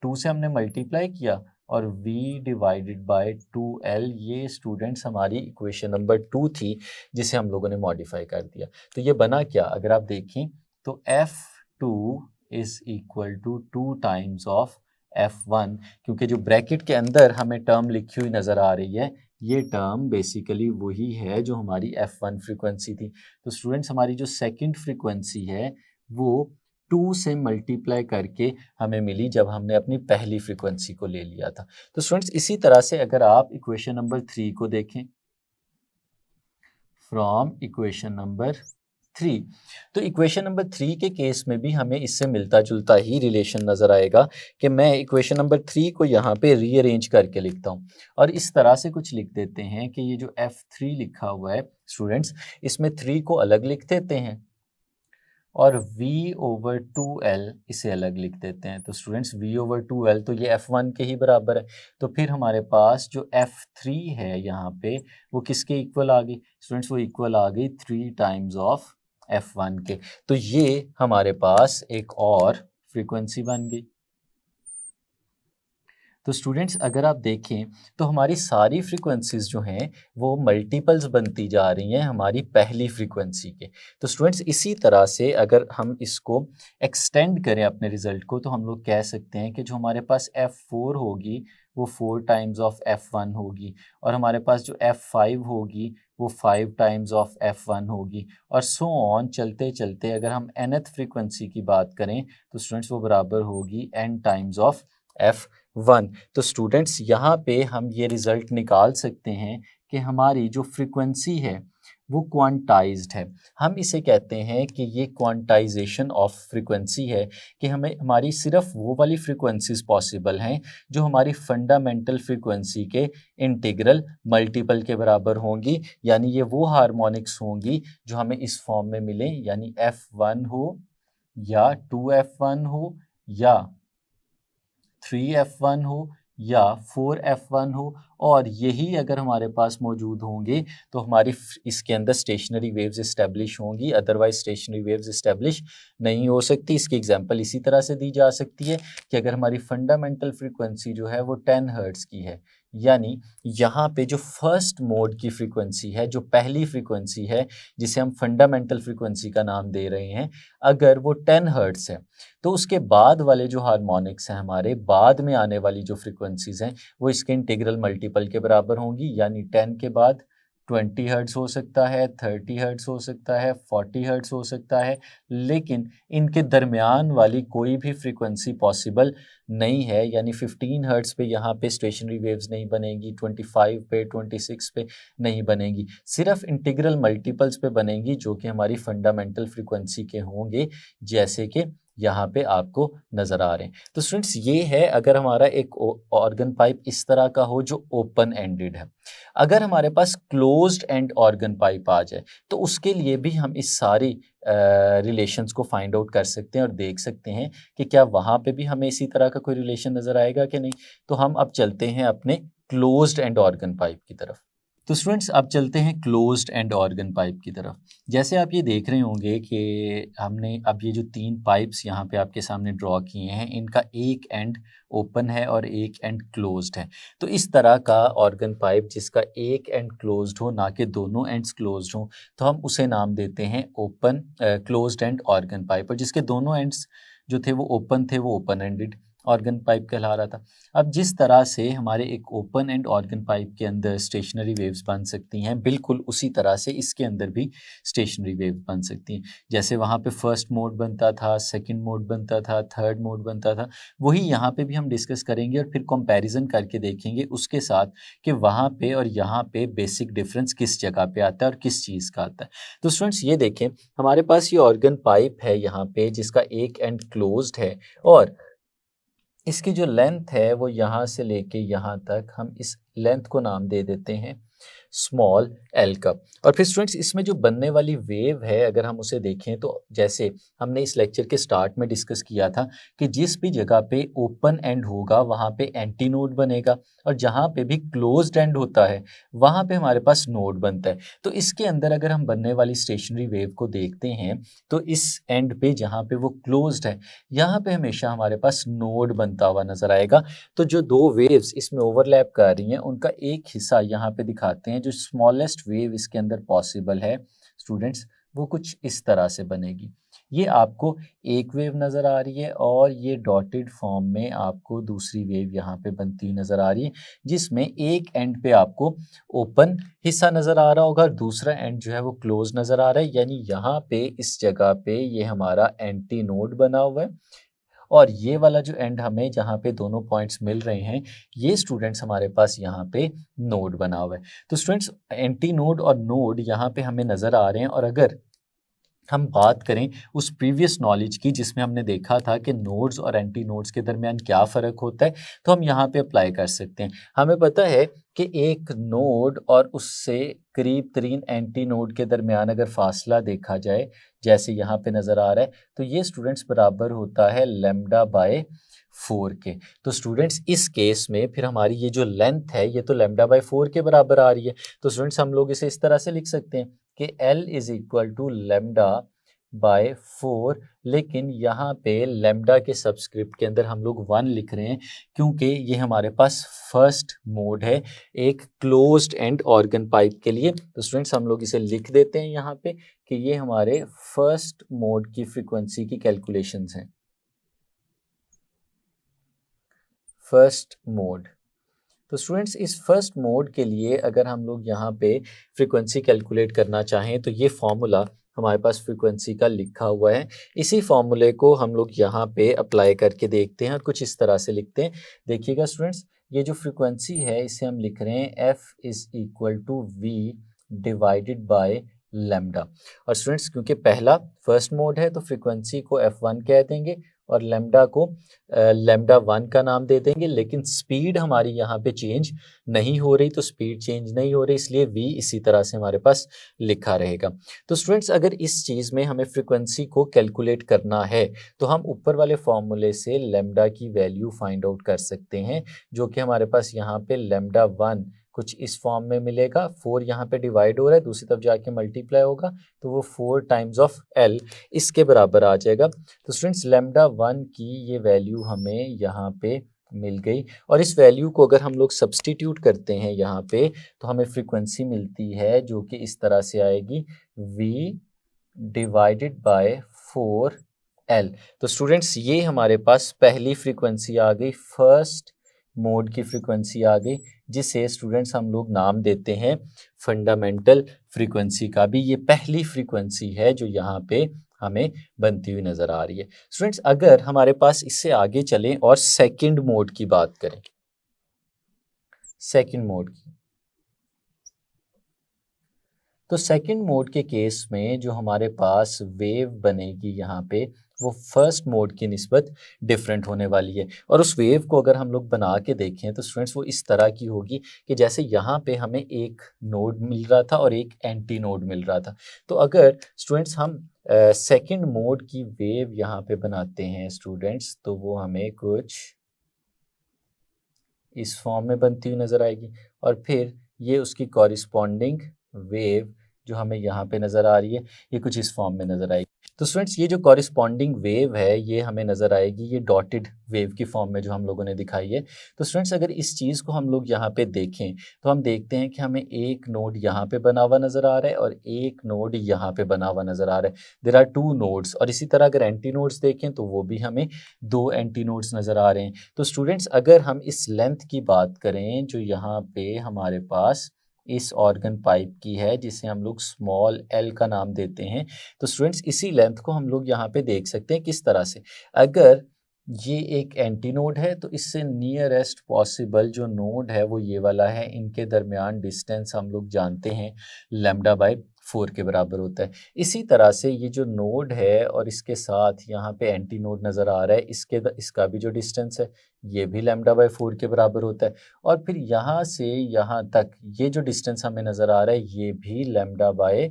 2 से हमने मल्टीप्लाई किया और v डिवाइडेड बाय 2l। ये स्टूडेंट्स हमारी इक्वेशन नंबर 2 थी जिसे हम लोगों ने मॉडिफाई कर दिया। तो ये बना क्या, अगर आप देखें तो f2 is equal to 2 times of f1, क्योंकि जो ब्रैकेट के अंदर हमें टर्म लिखी हुई नज़र आ रही है ये टर्म बेसिकली वही है जो हमारी f1 फ्रीक्वेंसी थी। तो स्टूडेंट्स हमारी जो सेकंड फ्रीक्वेंसी है वो 2 से मल्टीप्लाई करके हमें मिली जब हमने अपनी पहली फ्रीक्वेंसी को ले लिया था। तो स्टूडेंट्स इसी तरह से अगर आप इक्वेशन नंबर 3 को देखें, फ्रॉम इक्वेशन नंबर 3, तो इक्वेशन नंबर 3 के केस में भी हमें इससे मिलता जुलता ही रिलेशन नज़र आएगा कि मैं इक्वेशन नंबर 3 को यहाँ पे रीअरेंज करके लिखता हूँ और इस तरह से कुछ लिख देते हैं कि ये जो f3 लिखा हुआ है स्टूडेंट्स, इसमें 3 को अलग लिख देते हैं और v ओवर 2l इसे अलग लिख देते हैं। तो स्टूडेंट्स v ओवर 2l तो ये f1 के ही बराबर है। तो फिर हमारे पास जो f3 है यहाँ पे वो किसके इक्वल आ गई स्टूडेंट्स, वो इक्वल आ गई 3 टाइम्स ऑफ f1 के। तो ये हमारे पास एक और फ्रीक्वेंसी बन गई। तो स्टूडेंट्स अगर आप देखें तो हमारी सारी फ्रीक्वेंसीज़ जो हैं वो मल्टीपल्स बनती जा रही हैं हमारी पहली फ्रीक्वेंसी के। तो स्टूडेंट्स इसी तरह से अगर हम इसको एक्सटेंड करें अपने रिज़ल्ट को तो हम लोग कह सकते हैं कि जो हमारे पास f4 होगी वो 4 टाइम्स ऑफ f1 होगी और हमारे पास जो f5 होगी वो 5 टाइम्स ऑफ f1 होगी, और सो ऑन चलते चलते अगर हम nth फ्रीक्वेंसी की बात करें तो स्टूडेंट्स वो बराबर होगी n टाइम्स ऑफ f1। तो स्टूडेंट्स यहाँ पे हम ये रिज़ल्ट निकाल सकते हैं कि हमारी जो फ्रीक्वेंसी है वो क्वांटाइज्ड है। हम इसे कहते हैं कि ये क्वांटाइजेशन ऑफ फ्रीक्वेंसी है, कि हमें हमारी सिर्फ वो वाली फ्रीक्वेंसीज पॉसिबल हैं जो हमारी फंडामेंटल फ्रीक्वेंसी के इंटीग्रल मल्टीपल के बराबर होंगी, यानी ये वो हार्मोनिक्स होंगी जो हमें इस फॉर्म में मिले, यानी f1 हो या 2f1 हो या 3f1 हो या 4f1 हो, और यही अगर हमारे पास मौजूद होंगे तो हमारी इसके अंदर स्टेशनरी वेव्स इस्टेब्लिश होंगी, अदरवाइज स्टेशनरी वेव्स इस्टेब्लिश नहीं हो सकती। इसकी एग्जांपल इसी तरह से दी जा सकती है कि अगर हमारी फंडामेंटल फ्रीक्वेंसी जो है वो 10 हर्ट्ज़ की है, यानी यहाँ पे जो फर्स्ट मोड की फ्रीक्वेंसी है, जो पहली फ्रीक्वेंसी है जिसे हम फंडामेंटल फ्रीक्वेंसी का नाम दे रहे हैं, अगर वो 10 हर्ट्ज़ है तो उसके बाद वाले जो हार्मोनिक्स हैं, हमारे बाद में आने वाली जो फ्रीक्वेंसीज़ हैं वो इसके इंटीग्रल मल्टीपल के बराबर होंगी, यानी 10 के बाद 20 हर्ट्ज़ हो सकता है, 30 हर्ट्ज़ हो सकता है, 40 हर्ट्ज़ हो सकता है, लेकिन इनके दरमियान वाली कोई भी फ्रीक्वेंसी पॉसिबल नहीं है, यानी 15 हर्ट्ज़ पे यहाँ पे स्टेशनरी वेव्स नहीं बनेगी, 25 पे, 26 पे नहीं बनेगी, सिर्फ इंटीग्रल मल्टीपल्स पे बनेंगी जो कि हमारी फंडामेंटल फ्रीक्वेंसी के होंगे, जैसे कि यहाँ पे आपको नज़र आ रहे हैं। तो स्टूडेंट्स ये है अगर हमारा एक ऑर्गन पाइप इस तरह का हो जो ओपन एंडेड है। अगर हमारे पास क्लोज्ड एंड ऑर्गन पाइप आ जाए तो उसके लिए भी हम इस सारी रिलेशंस को फाइंड आउट कर सकते हैं और देख सकते हैं कि क्या वहाँ पे भी हमें इसी तरह का कोई रिलेशन नज़र आएगा कि नहीं। तो हम अब चलते हैं अपने क्लोज्ड एंड ऑर्गन पाइप की तरफ। तो स्टूडेंट्स अब चलते हैं क्लोज्ड एंड ऑर्गन पाइप की तरफ। जैसे आप ये देख रहे होंगे कि हमने अब ये जो 3 पाइप्स यहाँ पे आपके सामने ड्रॉ किए हैं, इनका एक एंड ओपन है और एक एंड क्लोज्ड है। तो इस तरह का ऑर्गन पाइप जिसका एक एंड क्लोज्ड हो, ना कि दोनों एंड्स क्लोज्ड हो, तो हम उसे नाम देते हैं open closed end organ pipe, और जिसके दोनों एंड्स जो थे वो ओपन थे वो ओपन एंडेड ऑर्गन पाइप कहला रहा था। अब जिस तरह से हमारे एक ओपन एंड ऑर्गन पाइप के अंदर स्टेशनरी वेव्स बन सकती हैं, बिल्कुल उसी तरह से इसके अंदर भी स्टेशनरी वेव्स बन सकती हैं। जैसे वहाँ पे फर्स्ट मोड बनता था, सेकंड मोड बनता था, थर्ड मोड बनता था, वही यहाँ पे भी हम डिस्कस करेंगे और फिर कंपैरिजन करके देखेंगे उसके साथ कि वहाँ पे और यहाँ पे बेसिक डिफरेंस किस जगह पे आता है और किस चीज़ का आता है। तो स्टूडेंट्स ये देखें, हमारे पास ये ऑर्गन पाइप है यहाँ पे जिसका एक एंड क्लोज्ड है, और इसकी जो लेंथ है वो यहाँ से लेके यहाँ तक, हम इस लेंथ को नाम दे देते हैं स्मॉल एल का। और फिर स्टूडेंट्स इसमें जो बनने वाली वेव है अगर हम उसे देखें तो जैसे हमने इस लेक्चर के स्टार्ट में डिस्कस किया था कि जिस भी जगह पे ओपन एंड होगा वहाँ पे एंटी नोड बनेगा, और जहाँ पे भी क्लोज्ड एंड होता है वहाँ पे हमारे पास नोड बनता है। तो इसके अंदर अगर हम बनने वाली स्टेशनरी वेव को देखते हैं तो इस एंड पे जहाँ पे वो क्लोज्ड है यहाँ पे हमेशा हमारे पास नोड बनता हुआ नजर आएगा। तो जो दो वेव्स इसमें ओवरलैप कर रही हैं उनका एक हिस्सा यहाँ पे दिखाते हैं, जो स्मॉलेस्ट वेव इसके अंदर पॉसिबल है स्टूडेंट्स वो कुछ इस तरह से बनेगी। ये आपको एक वेव नज़र आ रही है और ये डॉटेड फॉर्म में आपको दूसरी वेव यहाँ पे बनती हुई नज़र आ रही है, जिसमें एक एंड पे आपको ओपन हिस्सा नज़र आ रहा होगा और दूसरा एंड जो है वो क्लोज नज़र आ रहा है, यानी यहाँ पे इस जगह पे ये हमारा एंटी नोड बना हुआ है, और ये वाला जो एंड हमें जहाँ पे दोनों पॉइंट्स मिल रहे हैं ये स्टूडेंट्स हमारे पास यहाँ पे नोड बना हुआ है। तो स्टूडेंट्स एंटी नोड और नोड यहाँ पे हमें नज़र आ रहे हैं, और अगर हम बात करें उस प्रीवियस नॉलेज की जिसमें हमने देखा था कि नोड्स और एंटी नोड्स के दरमियान क्या फ़र्क होता है, तो हम यहाँ पे अप्लाई कर सकते हैं। हमें पता है कि एक नोड और उससे करीब तरीन एंटी नोड के दरमियान अगर फासला देखा जाए जैसे यहाँ पे नज़र आ रहा है तो ये स्टूडेंट्स बराबर होता है लैम्डा बाय 4 के। तो स्टूडेंट्स इस केस में फिर हमारी ये जो लेंथ है ये तो लैम्डा बाय 4 के बराबर आ रही है। तो स्टूडेंट्स हम लोग इसे इस तरह से लिख सकते हैं कि L is equal to lambda by 4, लेकिन यहाँ पे लैम्डा के सबस्क्रिप्ट के अंदर हम लोग 1 लिख रहे हैं क्योंकि ये हमारे पास फर्स्ट मोड है एक क्लोज्ड एंड ऑर्गन पाइप के लिए। तो स्टूडेंट्स हम लोग इसे लिख देते हैं यहाँ पे कि ये हमारे फर्स्ट मोड की फ्रीक्वेंसी की कैलकुलेशंस हैं, फर्स्ट मोड। तो स्टूडेंट्स इस फर्स्ट मोड के लिए अगर हम लोग यहाँ पे फ्रीक्वेंसी कैलकुलेट करना चाहें तो ये फॉर्मूला हमारे पास फ्रीक्वेंसी का लिखा हुआ है। इसी फॉर्मूले को हम लोग यहाँ पे अप्लाई करके देखते हैं और कुछ इस तरह से लिखते हैं। देखिएगा स्टूडेंट्स, ये जो फ्रीक्वेंसी है इसे हम लिख रहे हैं F is equal to V divided by lambda. और स्टूडेंट्स क्योंकि पहला फर्स्ट मोड है तो फ्रीक्वेंसी को F1 कह देंगे और लेमडा को लेमडा 1 का नाम दे देंगे, लेकिन स्पीड हमारी यहाँ पे चेंज नहीं हो रही, तो स्पीड चेंज नहीं हो रही, इसलिए v इसी तरह से हमारे पास लिखा रहेगा। तो स्टूडेंट्स अगर इस चीज़ में हमें फ्रीक्वेंसी को कैलकुलेट करना है तो हम ऊपर वाले फॉर्मूले से लेमडा की वैल्यू फाइंड आउट कर सकते हैं, जो कि हमारे पास यहाँ पे लेमडा 1 कुछ इस फॉर्म में मिलेगा। 4 यहाँ पे डिवाइड हो रहा है, दूसरी तरफ जाके मल्टीप्लाई होगा तो वो 4 टाइम्स ऑफ L इसके बराबर आ जाएगा। तो स्टूडेंट्स लेमडा 1 की ये वैल्यू हमें यहाँ पे मिल गई और इस वैल्यू को अगर हम लोग सब्सटीट्यूट करते हैं यहाँ पे तो हमें फ्रीक्वेंसी मिलती है जो कि इस तरह से आएगी V डिवाइडेड बाय 4L। तो स्टूडेंट्स ये हमारे पास पहली फ्रीक्वेंसी आ गई, फर्स्ट मोड की फ्रीक्वेंसी आ गई, जिसे स्टूडेंट्स हम लोग नाम देते हैं फंडामेंटल फ्रीक्वेंसी का। भी ये पहली फ्रीक्वेंसी है जो यहाँ पे हमें बनती हुई नज़र आ रही है। स्टूडेंट्स अगर हमारे पास इससे आगे चलें और सेकंड मोड की बात करें, सेकंड मोड की, तो सेकंड मोड के केस में जो हमारे पास वेव बनेगी यहाँ पे वो फर्स्ट मोड की निस्बत डिफरेंट होने वाली है। और उस वेव को अगर हम लोग बना के देखें तो स्टूडेंट्स वो इस तरह की होगी कि जैसे यहाँ पे हमें एक नोड मिल रहा था और एक एंटी नोड मिल रहा था। तो अगर स्टूडेंट्स हम सेकंड मोड की वेव यहाँ पे बनाते हैं स्टूडेंट्स, तो वो हमें कुछ इस फॉर्म में बनती हुई नज़र आएगी और फिर ये उसकी कॉरिस्पॉन्डिंग वेव जो हमें यहाँ पे नज़र आ रही है ये कुछ इस फॉर्म में नज़र आएगी। तो स्टूडेंट्स ये जो कॉरिस्पॉन्डिंग वेव है ये हमें नज़र आएगी ये डॉटेड वेव की फॉर्म में जो हम लोगों ने दिखाई है। तो स्टूडेंट्स अगर इस चीज़ को हम लोग यहाँ पे देखें तो हम देखते हैं कि हमें एक नोड यहाँ पे बना हुआ नज़र आ रहा है और एक नोड यहाँ पे बना हुआ नज़र आ रहा है। There are 2 nodes. और इसी तरह अगर एंटी नोड्स देखें तो वो भी हमें 2 एंटी नोड्स नज़र आ रहे हैं। तो स्टूडेंट्स अगर हम इस लेंथ की बात करें जो यहाँ पे हमारे पास इस ऑर्गन पाइप की है जिसे हम लोग स्मॉल l का नाम देते हैं, तो स्टूडेंट्स इसी लेंथ को हम लोग यहाँ पे देख सकते हैं किस तरह से। अगर ये एक एंटी नोड है तो इससे नियरेस्ट पॉसिबल जो नोड है वो ये वाला है, इनके दरमियान डिस्टेंस हम लोग जानते हैं लैम्डा बाय 4 के बराबर होता है। इसी तरह से ये जो नोड है और इसके साथ यहाँ पे एंटी नोड नज़र आ रहा है, इसका भी जो डिस्टेंस है ये भी लैम्डा बाय 4 के बराबर होता है। और फिर यहाँ से यहाँ तक ये जो डिस्टेंस हमें नज़र आ रहा है ये भी लैम्डा बाय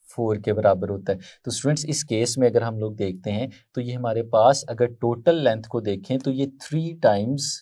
4 के बराबर होता है। तो स्टूडेंट्स इस केस में अगर हम लोग देखते हैं तो ये हमारे पास अगर टोटल लेंथ को देखें तो ये 3 टाइम्स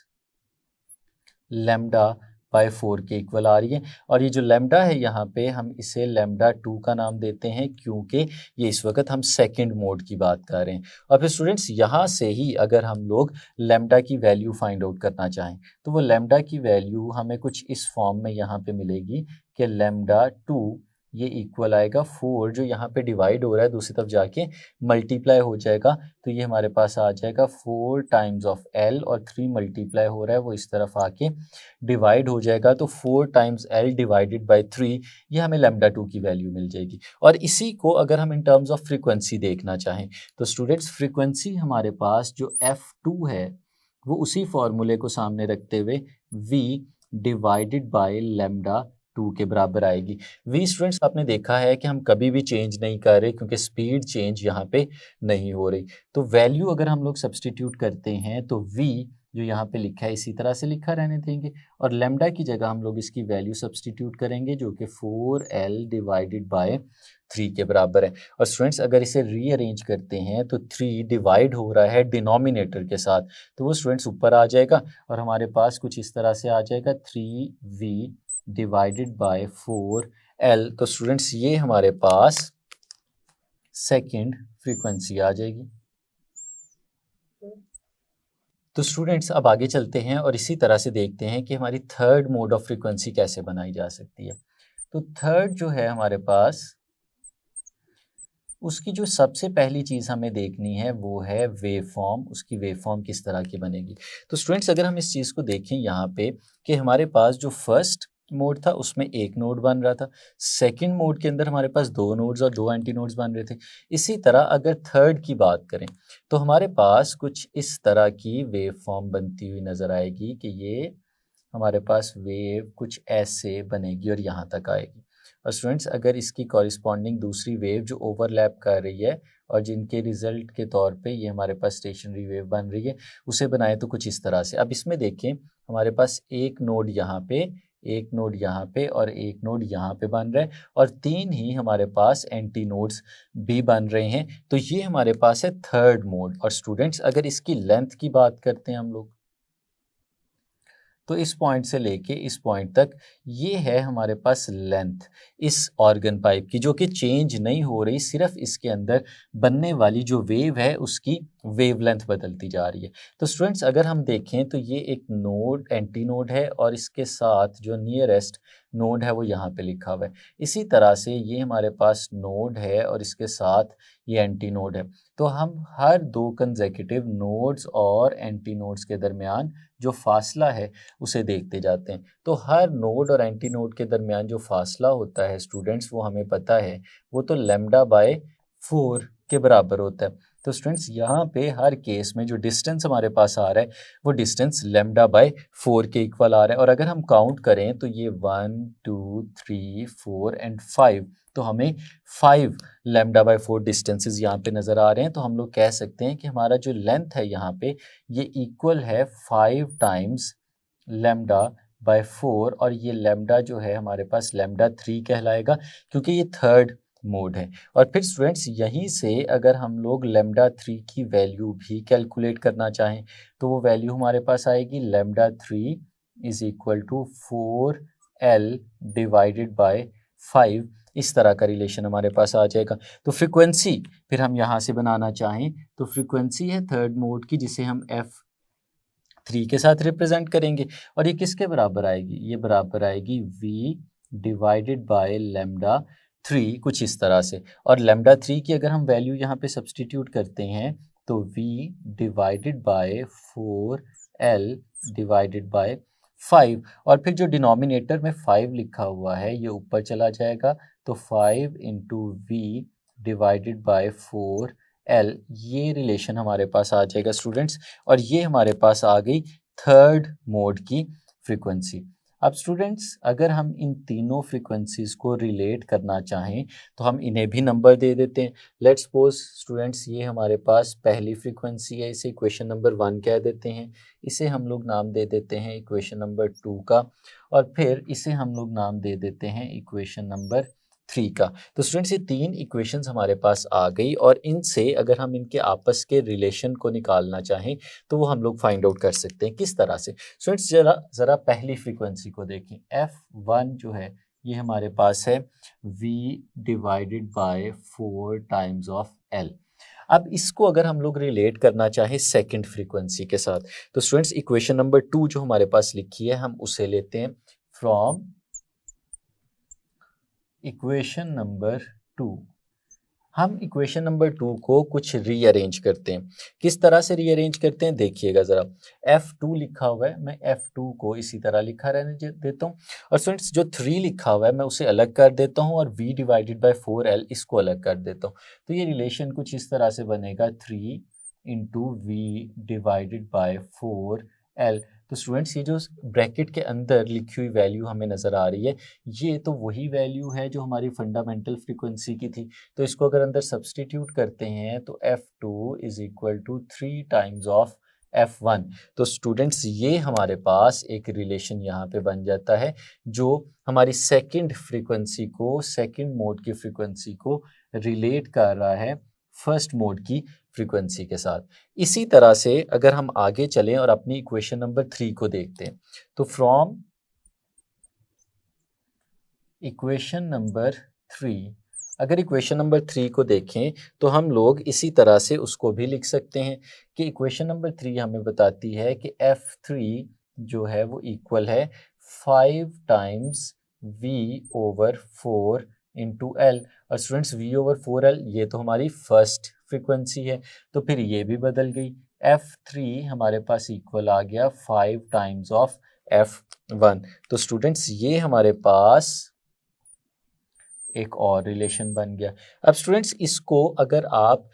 लैम्डा बाय 4 के इक्वल आ रही है। और ये जो लैम्डा है यहाँ पे हम इसे लैम्डा 2 का नाम देते हैं क्योंकि ये इस वक्त हम सेकंड मोड की बात कर रहे हैं। और फिर स्टूडेंट्स यहाँ से ही अगर हम लोग लैम्डा की वैल्यू फाइंड आउट करना चाहें तो वो लैम्डा की वैल्यू हमें कुछ इस फॉर्म में यहाँ पे मिलेगी कि लैम्डा 2 ये इक्वल आएगा 4 जो यहाँ पे डिवाइड हो रहा है दूसरी तरफ जाके मल्टीप्लाई हो जाएगा, तो ये हमारे पास आ जाएगा 4 टाइम्स ऑफ L और 3 मल्टीप्लाई हो रहा है वो इस तरफ आके डिवाइड हो जाएगा, तो 4 टाइम्स L डिवाइडेड बाय 3 ये हमें लैम्डा 2 की वैल्यू मिल जाएगी। और इसी को अगर हम इन टर्म्स ऑफ फ्रीक्वेंसी देखना चाहें तो स्टूडेंट्स फ्रीक्वेंसी हमारे पास जो F2 है वो उसी फॉर्मूले को सामने रखते हुए V डिवाइडेड बाय लैम्डा 2 के बराबर आएगी। V स्टूडेंट्स आपने देखा है कि हम कभी भी चेंज नहीं कर रहे क्योंकि स्पीड चेंज यहाँ पे नहीं हो रही। तो वैल्यू अगर हम लोग सब्सटीट्यूट करते हैं तो V जो यहाँ पे लिखा है इसी तरह से लिखा रहने देंगे और लैम्डा की जगह हम लोग इसकी वैल्यू सब्सटीट्यूट करेंगे जो कि 4L डिवाइडेड बाय 3 के बराबर है। और स्टूडेंट्स अगर इसे रीअरेंज करते हैं तो 3 डिवाइड हो रहा है डिनोमिनेटर के साथ, तो वो स्टूडेंट्स ऊपर आ जाएगा और हमारे पास कुछ इस तरह से आ जाएगा 3V डिवाइडेड बाय 4L। तो स्टूडेंट्स ये हमारे पास सेकंड फ्रीक्वेंसी आ जाएगी। तो स्टूडेंट्स अब आगे चलते हैं और इसी तरह से देखते हैं कि हमारी थर्ड मोड ऑफ फ्रीक्वेंसी कैसे बनाई जा सकती है। तो थर्ड जो है हमारे पास उसकी जो सबसे पहली चीज़ हमें देखनी है वो है वेव फॉर्म, उसकी वेव फॉर्म किस तरह की बनेगी। तो स्टूडेंट्स अगर हम इस चीज़ को देखें यहाँ पे कि हमारे पास जो फर्स्ट मोड था उसमें एक नोड बन रहा था, सेकंड मोड के अंदर हमारे पास दो नोड्स और दो एंटी नोड्स बन रहे थे। इसी तरह अगर थर्ड की बात करें तो हमारे पास कुछ इस तरह की वेव फॉर्म बनती हुई नज़र आएगी कि ये हमारे पास वेव कुछ ऐसे बनेगी और यहाँ तक आएगी। और स्टूडेंट्स अगर इसकी कॉरिस्पॉन्डिंग दूसरी वेव जो ओवरलैप कर रही है और जिनके रिजल्ट के तौर पे ये हमारे पास स्टेशनरी वेव बन रही है उसे बनाए तो कुछ इस तरह से। अब इसमें देखें हमारे पास एक नोड यहाँ पे, एक नोड यहाँ पे और एक नोड यहाँ पे बन रहा है और तीन ही हमारे पास एंटी नोड्स भी बन रहे हैं। तो ये हमारे पास है थर्ड मोड। और स्टूडेंट्स अगर इसकी लेंथ की बात करते हैं हम लोग तो इस पॉइंट से लेके इस पॉइंट तक ये है हमारे पास लेंथ इस ऑर्गन पाइप की, जो कि चेंज नहीं हो रही, सिर्फ इसके अंदर बनने वाली जो वेव है उसकी वेव लेंथ बदलती जा रही है। तो स्टूडेंट्स अगर हम देखें तो ये एक नोड एंटी नोड है और इसके साथ जो नियरेस्ट नोड है वो यहाँ पे लिखा हुआ है। इसी तरह से ये हमारे पास नोड है और इसके साथ ये एंटी नोड है। तो हम हर दो कंसेक्यूटिव नोड्स और एंटी नोड्स के दरमियान जो फासला है उसे देखते जाते हैं। तो हर नोड और एंटी नोड के दरमियान जो फासला होता है स्टूडेंट्स वो हमें पता है, वो तो लैम्डा बाय 4 के बराबर होता है। तो स्टूडेंट्स यहाँ पे हर केस में जो डिस्टेंस हमारे पास आ रहा है वो डिस्टेंस लैम्डा बाय 4 के इक्वल आ रहा है। और अगर हम काउंट करें तो ये 1 2 3 4 एंड 5, तो हमें 5 लैम्डा बाय 4 डिस्टेंसेस यहाँ पे नज़र आ रहे हैं। तो हम लोग कह सकते हैं कि हमारा जो लेंथ है यहाँ पे ये इक्वल है 5 टाइम्स लैम्डा बाय 4 और ये लैम्डा जो है हमारे पास लैम्डा 3 कहलाएगा क्योंकि ये थर्ड मोड है। और फिर स्टूडेंट्स यहीं से अगर हम लोग लैम्डा 3 की वैल्यू भी कैलकुलेट करना चाहें तो वो वैल्यू हमारे पास आएगी lambda 3 is equal to 4L divided by 5। इस तरह का रिलेशन हमारे पास आ जाएगा। तो फ्रीक्वेंसी फिर हम यहाँ से बनाना चाहें तो फ्रीक्वेंसी है थर्ड मोड की जिसे हम F3 के साथ रिप्रेजेंट करेंगे और ये किसके बराबर आएगी, ये बराबर आएगी V डिवाइडेड बाय लैम्डा 3 कुछ इस तरह से। और लैम्डा 3 की अगर हम वैल्यू यहाँ पे सब्सटीट्यूट करते हैं तो V divided bye 4L divided by 5 और फिर जो डिनोमिनेटर में 5 लिखा हुआ है ये ऊपर चला जाएगा तो 5 into V divided bye 4L ये रिलेशन हमारे पास आ जाएगा स्टूडेंट्स। और ये हमारे पास आ गई थर्ड मोड की फ्रीक्वेंसी। अब स्टूडेंट्स अगर हम इन तीनों फ्रीक्वेंसीज को रिलेट करना चाहें तो हम इन्हें भी नंबर दे देते हैं। लेट्स सपोज स्टूडेंट्स ये हमारे पास पहली फ्रीक्वेंसी है, इसे इक्वेशन नंबर 1 कह देते हैं, इसे हम लोग नाम दे देते हैं इक्वेशन नंबर 2 का और फिर इसे हम लोग नाम दे देते हैं इक्वेशन नंबर 3 का। तो स्टूडेंट्स ये तीन इक्वेशंस हमारे पास आ गई और इनसे अगर हम इनके आपस के रिलेशन को निकालना चाहें तो वो हम लोग फाइंड आउट कर सकते हैं किस तरह से। स्टूडेंट्स ज़रा पहली फ्रीक्वेंसी को देखें, F1 जो है ये हमारे पास है V divided bye 4 times of L। अब इसको अगर हम लोग रिलेट करना चाहें सेकंड फ्रीक्वेंसी के साथ तो स्टूडेंट्स इक्वेशन नंबर 2 जो हमारे पास लिखी है हम उसे लेते हैं फ्रॉम इक्वेशन नंबर 2। हम इक्वेशन नंबर 2 को कुछ रीअरेंज करते हैं। किस तरह से रीअरेंज करते हैं देखिएगा ज़रा। F2 लिखा हुआ है, मैं F2 को इसी तरह लिखा रहने देता हूँ और स्टूडेंट्स जो 3 लिखा हुआ है मैं उसे अलग कर देता हूँ और V डिवाइडेड बाय 4L इसको अलग कर देता हूँ। तो ये रिलेशन कुछ इस तरह से बनेगा 3 into V divided bye 4L। तो स्टूडेंट्स ये जो ब्रैकेट के अंदर लिखी हुई वैल्यू हमें नज़र आ रही है ये तो वही वैल्यू है जो हमारी फंडामेंटल फ्रीक्वेंसी की थी। तो इसको अगर अंदर सब्सटीट्यूट करते हैं तो F2 is equal to 3 times of F1। तो स्टूडेंट्स ये हमारे पास एक रिलेशन यहाँ पे बन जाता है जो हमारी सेकंड फ्रीक्वेंसी को, सेकंड मोड की फ्रीक्वेंसी को रिलेट कर रहा है फर्स्ट मोड की फ्रीक्वेंसी के साथ। इसी तरह से अगर हम आगे चलें और अपनी इक्वेशन नंबर 3 को देखते हैं तो फ्रॉम इक्वेशन नंबर 3, अगर इक्वेशन नंबर 3 को देखें तो हम लोग इसी तरह से उसको भी लिख सकते हैं कि इक्वेशन नंबर 3 हमें बताती है कि F3 जो है वो इक्वल है 5 times V over 4 into L, और स्टूडेंट्स V/4L ये तो हमारी फर्स्ट फ्रीक्वेंसी है, तो फिर ये भी बदल गई। F3 हमारे पास इक्वल आ गया 5 टाइम्स ऑफ F1। तो स्टूडेंट्स ये हमारे पास एक और रिलेशन बन गया। अब स्टूडेंट्स इसको अगर आप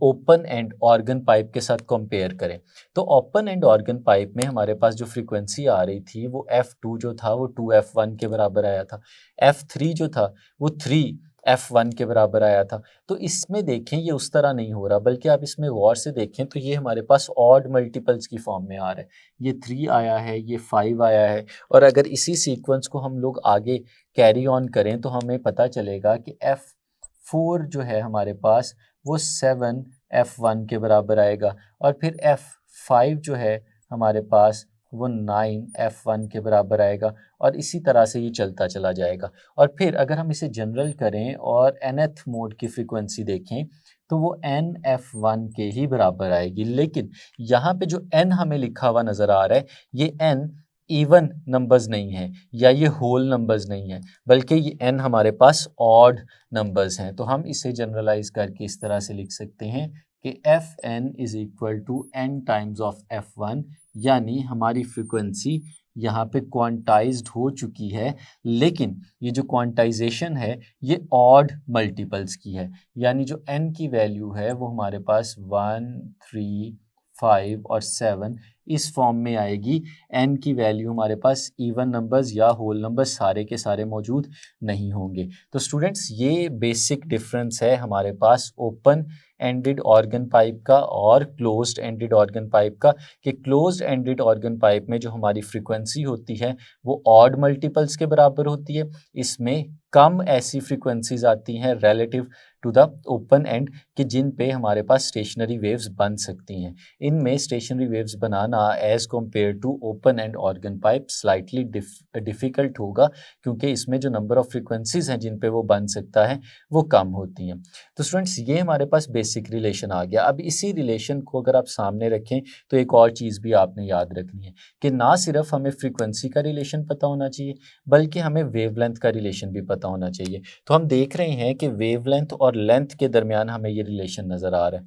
ओपन एंड ऑर्गन पाइप के साथ कंपेयर करें, तो ओपन एंड ऑर्गन पाइप में हमारे पास जो फ्रीक्वेंसी आ रही थी वो F2 जो था वो 2F1 के बराबर आया था, F3 जो था वो 3F1 के बराबर आया था। तो इसमें देखें ये उस तरह नहीं हो रहा, बल्कि आप इसमें गौर से देखें तो ये हमारे पास ऑड मल्टीपल्स की फॉर्म में आ रहा है। ये 3 आया है, ये 5 आया है, और अगर इसी सीक्वेंस को हम लोग आगे कैरी ऑन करें तो हमें पता चलेगा कि F4 जो है हमारे पास वो 7F1 के बराबर आएगा, और फिर F5 जो है हमारे पास वो 9F1 के बराबर आएगा, और इसी तरह से ये चलता चला जाएगा। और फिर अगर हम इसे जनरल करें और nth मोड की फ्रीक्वेंसी देखें तो वो nF1 के ही बराबर आएगी। लेकिन यहाँ पे जो n हमें लिखा हुआ नज़र आ रहा है, ये n इवन नंबर्स नहीं है या ये होल नंबर्स नहीं है, बल्कि ये n हमारे पास ऑड नंबर्स हैं। तो हम इसे जनरलाइज करके इस तरह से लिख सकते हैं कि Fn is equal to n times of F1, यानी हमारी फ्रीक्वेंसी यहाँ पे क्वांटाइज्ड हो चुकी है, लेकिन ये जो क्वांटाइजेशन है ये ऑड मल्टीपल्स की है, यानी जो n की वैल्यू है वो हमारे पास 1, 3, 5 और 7 इस फॉर्म में आएगी। n की वैल्यू हमारे पास इवन नंबर्स या होल नंबर्स सारे के सारे मौजूद नहीं होंगे। तो स्टूडेंट्स ये बेसिक डिफरेंस है हमारे पास ओपन एंडेड ऑर्गन पाइप का और क्लोज्ड एंडेड ऑर्गन पाइप का, कि क्लोज्ड एंडेड ऑर्गन पाइप में जो हमारी फ्रीक्वेंसी होती है वो ऑड मल्टीपल्स के बराबर होती है। इसमें कम ऐसी फ्रीक्वेंसीज आती हैं relative to the open end कि जिन पे हमारे पास स्टेशनरी वेव्स बन सकती हैं। इनमें स्टेशनरी वेव्स बनाना as compared to open end organ pipe slightly difficult होगा, क्योंकि इसमें जो नंबर ऑफ फ्रीक्वेंसीज हैं जिन पे वो बन सकता है वो कम होती हैं। तो स्टूडेंट्स ये हमारे पास बेसिक रिलेशन आ गया। अब इसी रिलेशन को अगर आप सामने रखें तो एक और चीज़ भी आपने याद रखनी है कि ना सिर्फ हमें फ्रीक्वेंसी का रिलेशन पता होना चाहिए, बल्कि हमें वेवलेंथ का रिलेशन भी पता होना चाहिए। तो हम देख रहे हैं कि वेवलेंथ और लेंथ के दरमियान हमें ये रिलेशन नज़र आ रहा है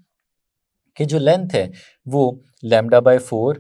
कि जो लेंथ है वो λ/4,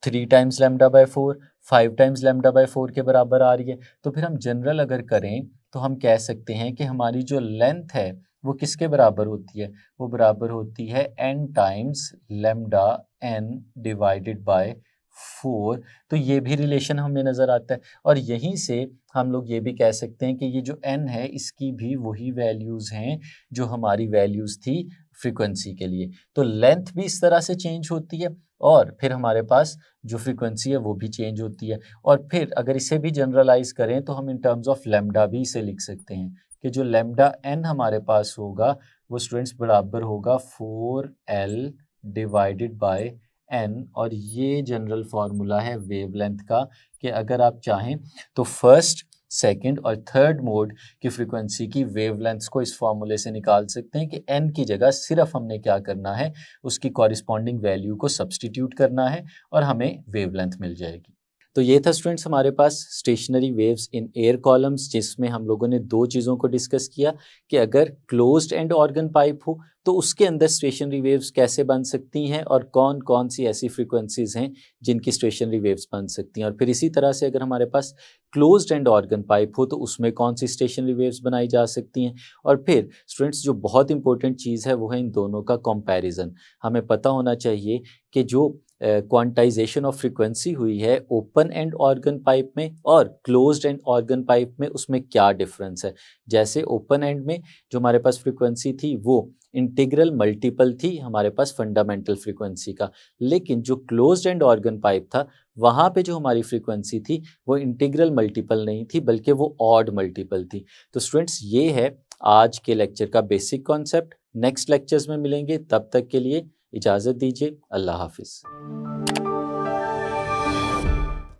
3 टाइम्स λ/4, 5 टाइम्स λ/4 के बराबर आ रही है। तो फिर हम जनरल अगर करें तो हम कह सकते हैं कि हमारी जो लेंथ है वो किसके बराबर होती है, वो बराबर होती है n times λn divided by 4। तो ये भी रिलेशन हमें नज़र आता है, और यहीं से हम लोग ये भी कह सकते हैं कि ये जो n है इसकी भी वही वैल्यूज़ हैं जो हमारी वैल्यूज़ थी फ्रीक्वेंसी के लिए। तो लेंथ भी इस तरह से चेंज होती है, और फिर हमारे पास जो फ्रीक्वेंसी है वो भी चेंज होती है। और फिर अगर इसे भी जनरलाइज करें तो हम इन टर्म्स ऑफ लैम्डा भी इसे लिख सकते हैं कि जो लैम्डा n हमारे पास होगा वो स्टूडेंट्स बराबर होगा 4L डिवाइडेड बाय n, और ये जनरल फार्मूला है वेवलेंथ का कि अगर आप चाहें तो फर्स्ट, सेकंड और थर्ड मोड की फ्रीक्वेंसी की वेवलेंथ्स को इस फार्मूले से निकाल सकते हैं कि n की जगह सिर्फ हमने क्या करना है, उसकी कॉरिस्पॉन्डिंग वैल्यू को सब्सटीट्यूट करना है और हमें वेवलेंथ मिल जाएगी। तो ये था स्टूडेंट्स हमारे पास stationary waves in air columns, जिसमें हम लोगों ने दो चीज़ों को डिस्कस किया कि अगर क्लोज्ड एंड ऑर्गन पाइप हो तो उसके अंदर स्टेशनरी वेव्स कैसे बन सकती हैं और कौन कौन सी ऐसी फ्रीक्वेंसीज़ हैं जिनकी स्टेशनरी वेव्स बन सकती हैं, और फिर इसी तरह से अगर हमारे पास क्लोज्ड एंड ऑर्गन पाइप हो तो उसमें कौन सी स्टेशनरी वेव्स बनाई जा सकती हैं। और फिर स्टूडेंट्स जो बहुत इंपॉर्टेंट चीज़ है वो है इन दोनों का कंपैरिजन। हमें पता होना चाहिए कि जो क्वांटाइजेशन ऑफ फ्रीक्वेंसी हुई है ओपन एंड ऑर्गन पाइप में और क्लोज्ड एंड ऑर्गन पाइप में, उसमें क्या डिफरेंस है। जैसे ओपन एंड में जो हमारे पास फ्रीक्वेंसी थी वो इंटीग्रल मल्टीपल थी हमारे पास फंडामेंटल फ्रीक्वेंसी का, लेकिन जो क्लोज्ड एंड ऑर्गन पाइप था वहाँ पे जो हमारी फ्रीक्वेंसी थी वो इंटीग्रल मल्टीपल नहीं थी बल्कि वो ऑड मल्टीपल थी। तो स्टूडेंट्स ये है आज के लेक्चर का बेसिक कॉन्सेप्ट। नेक्स्ट लेक्चर्स में मिलेंगे, तब तक के लिए इजाज़त दीजिए। अल्लाह हाफिज़।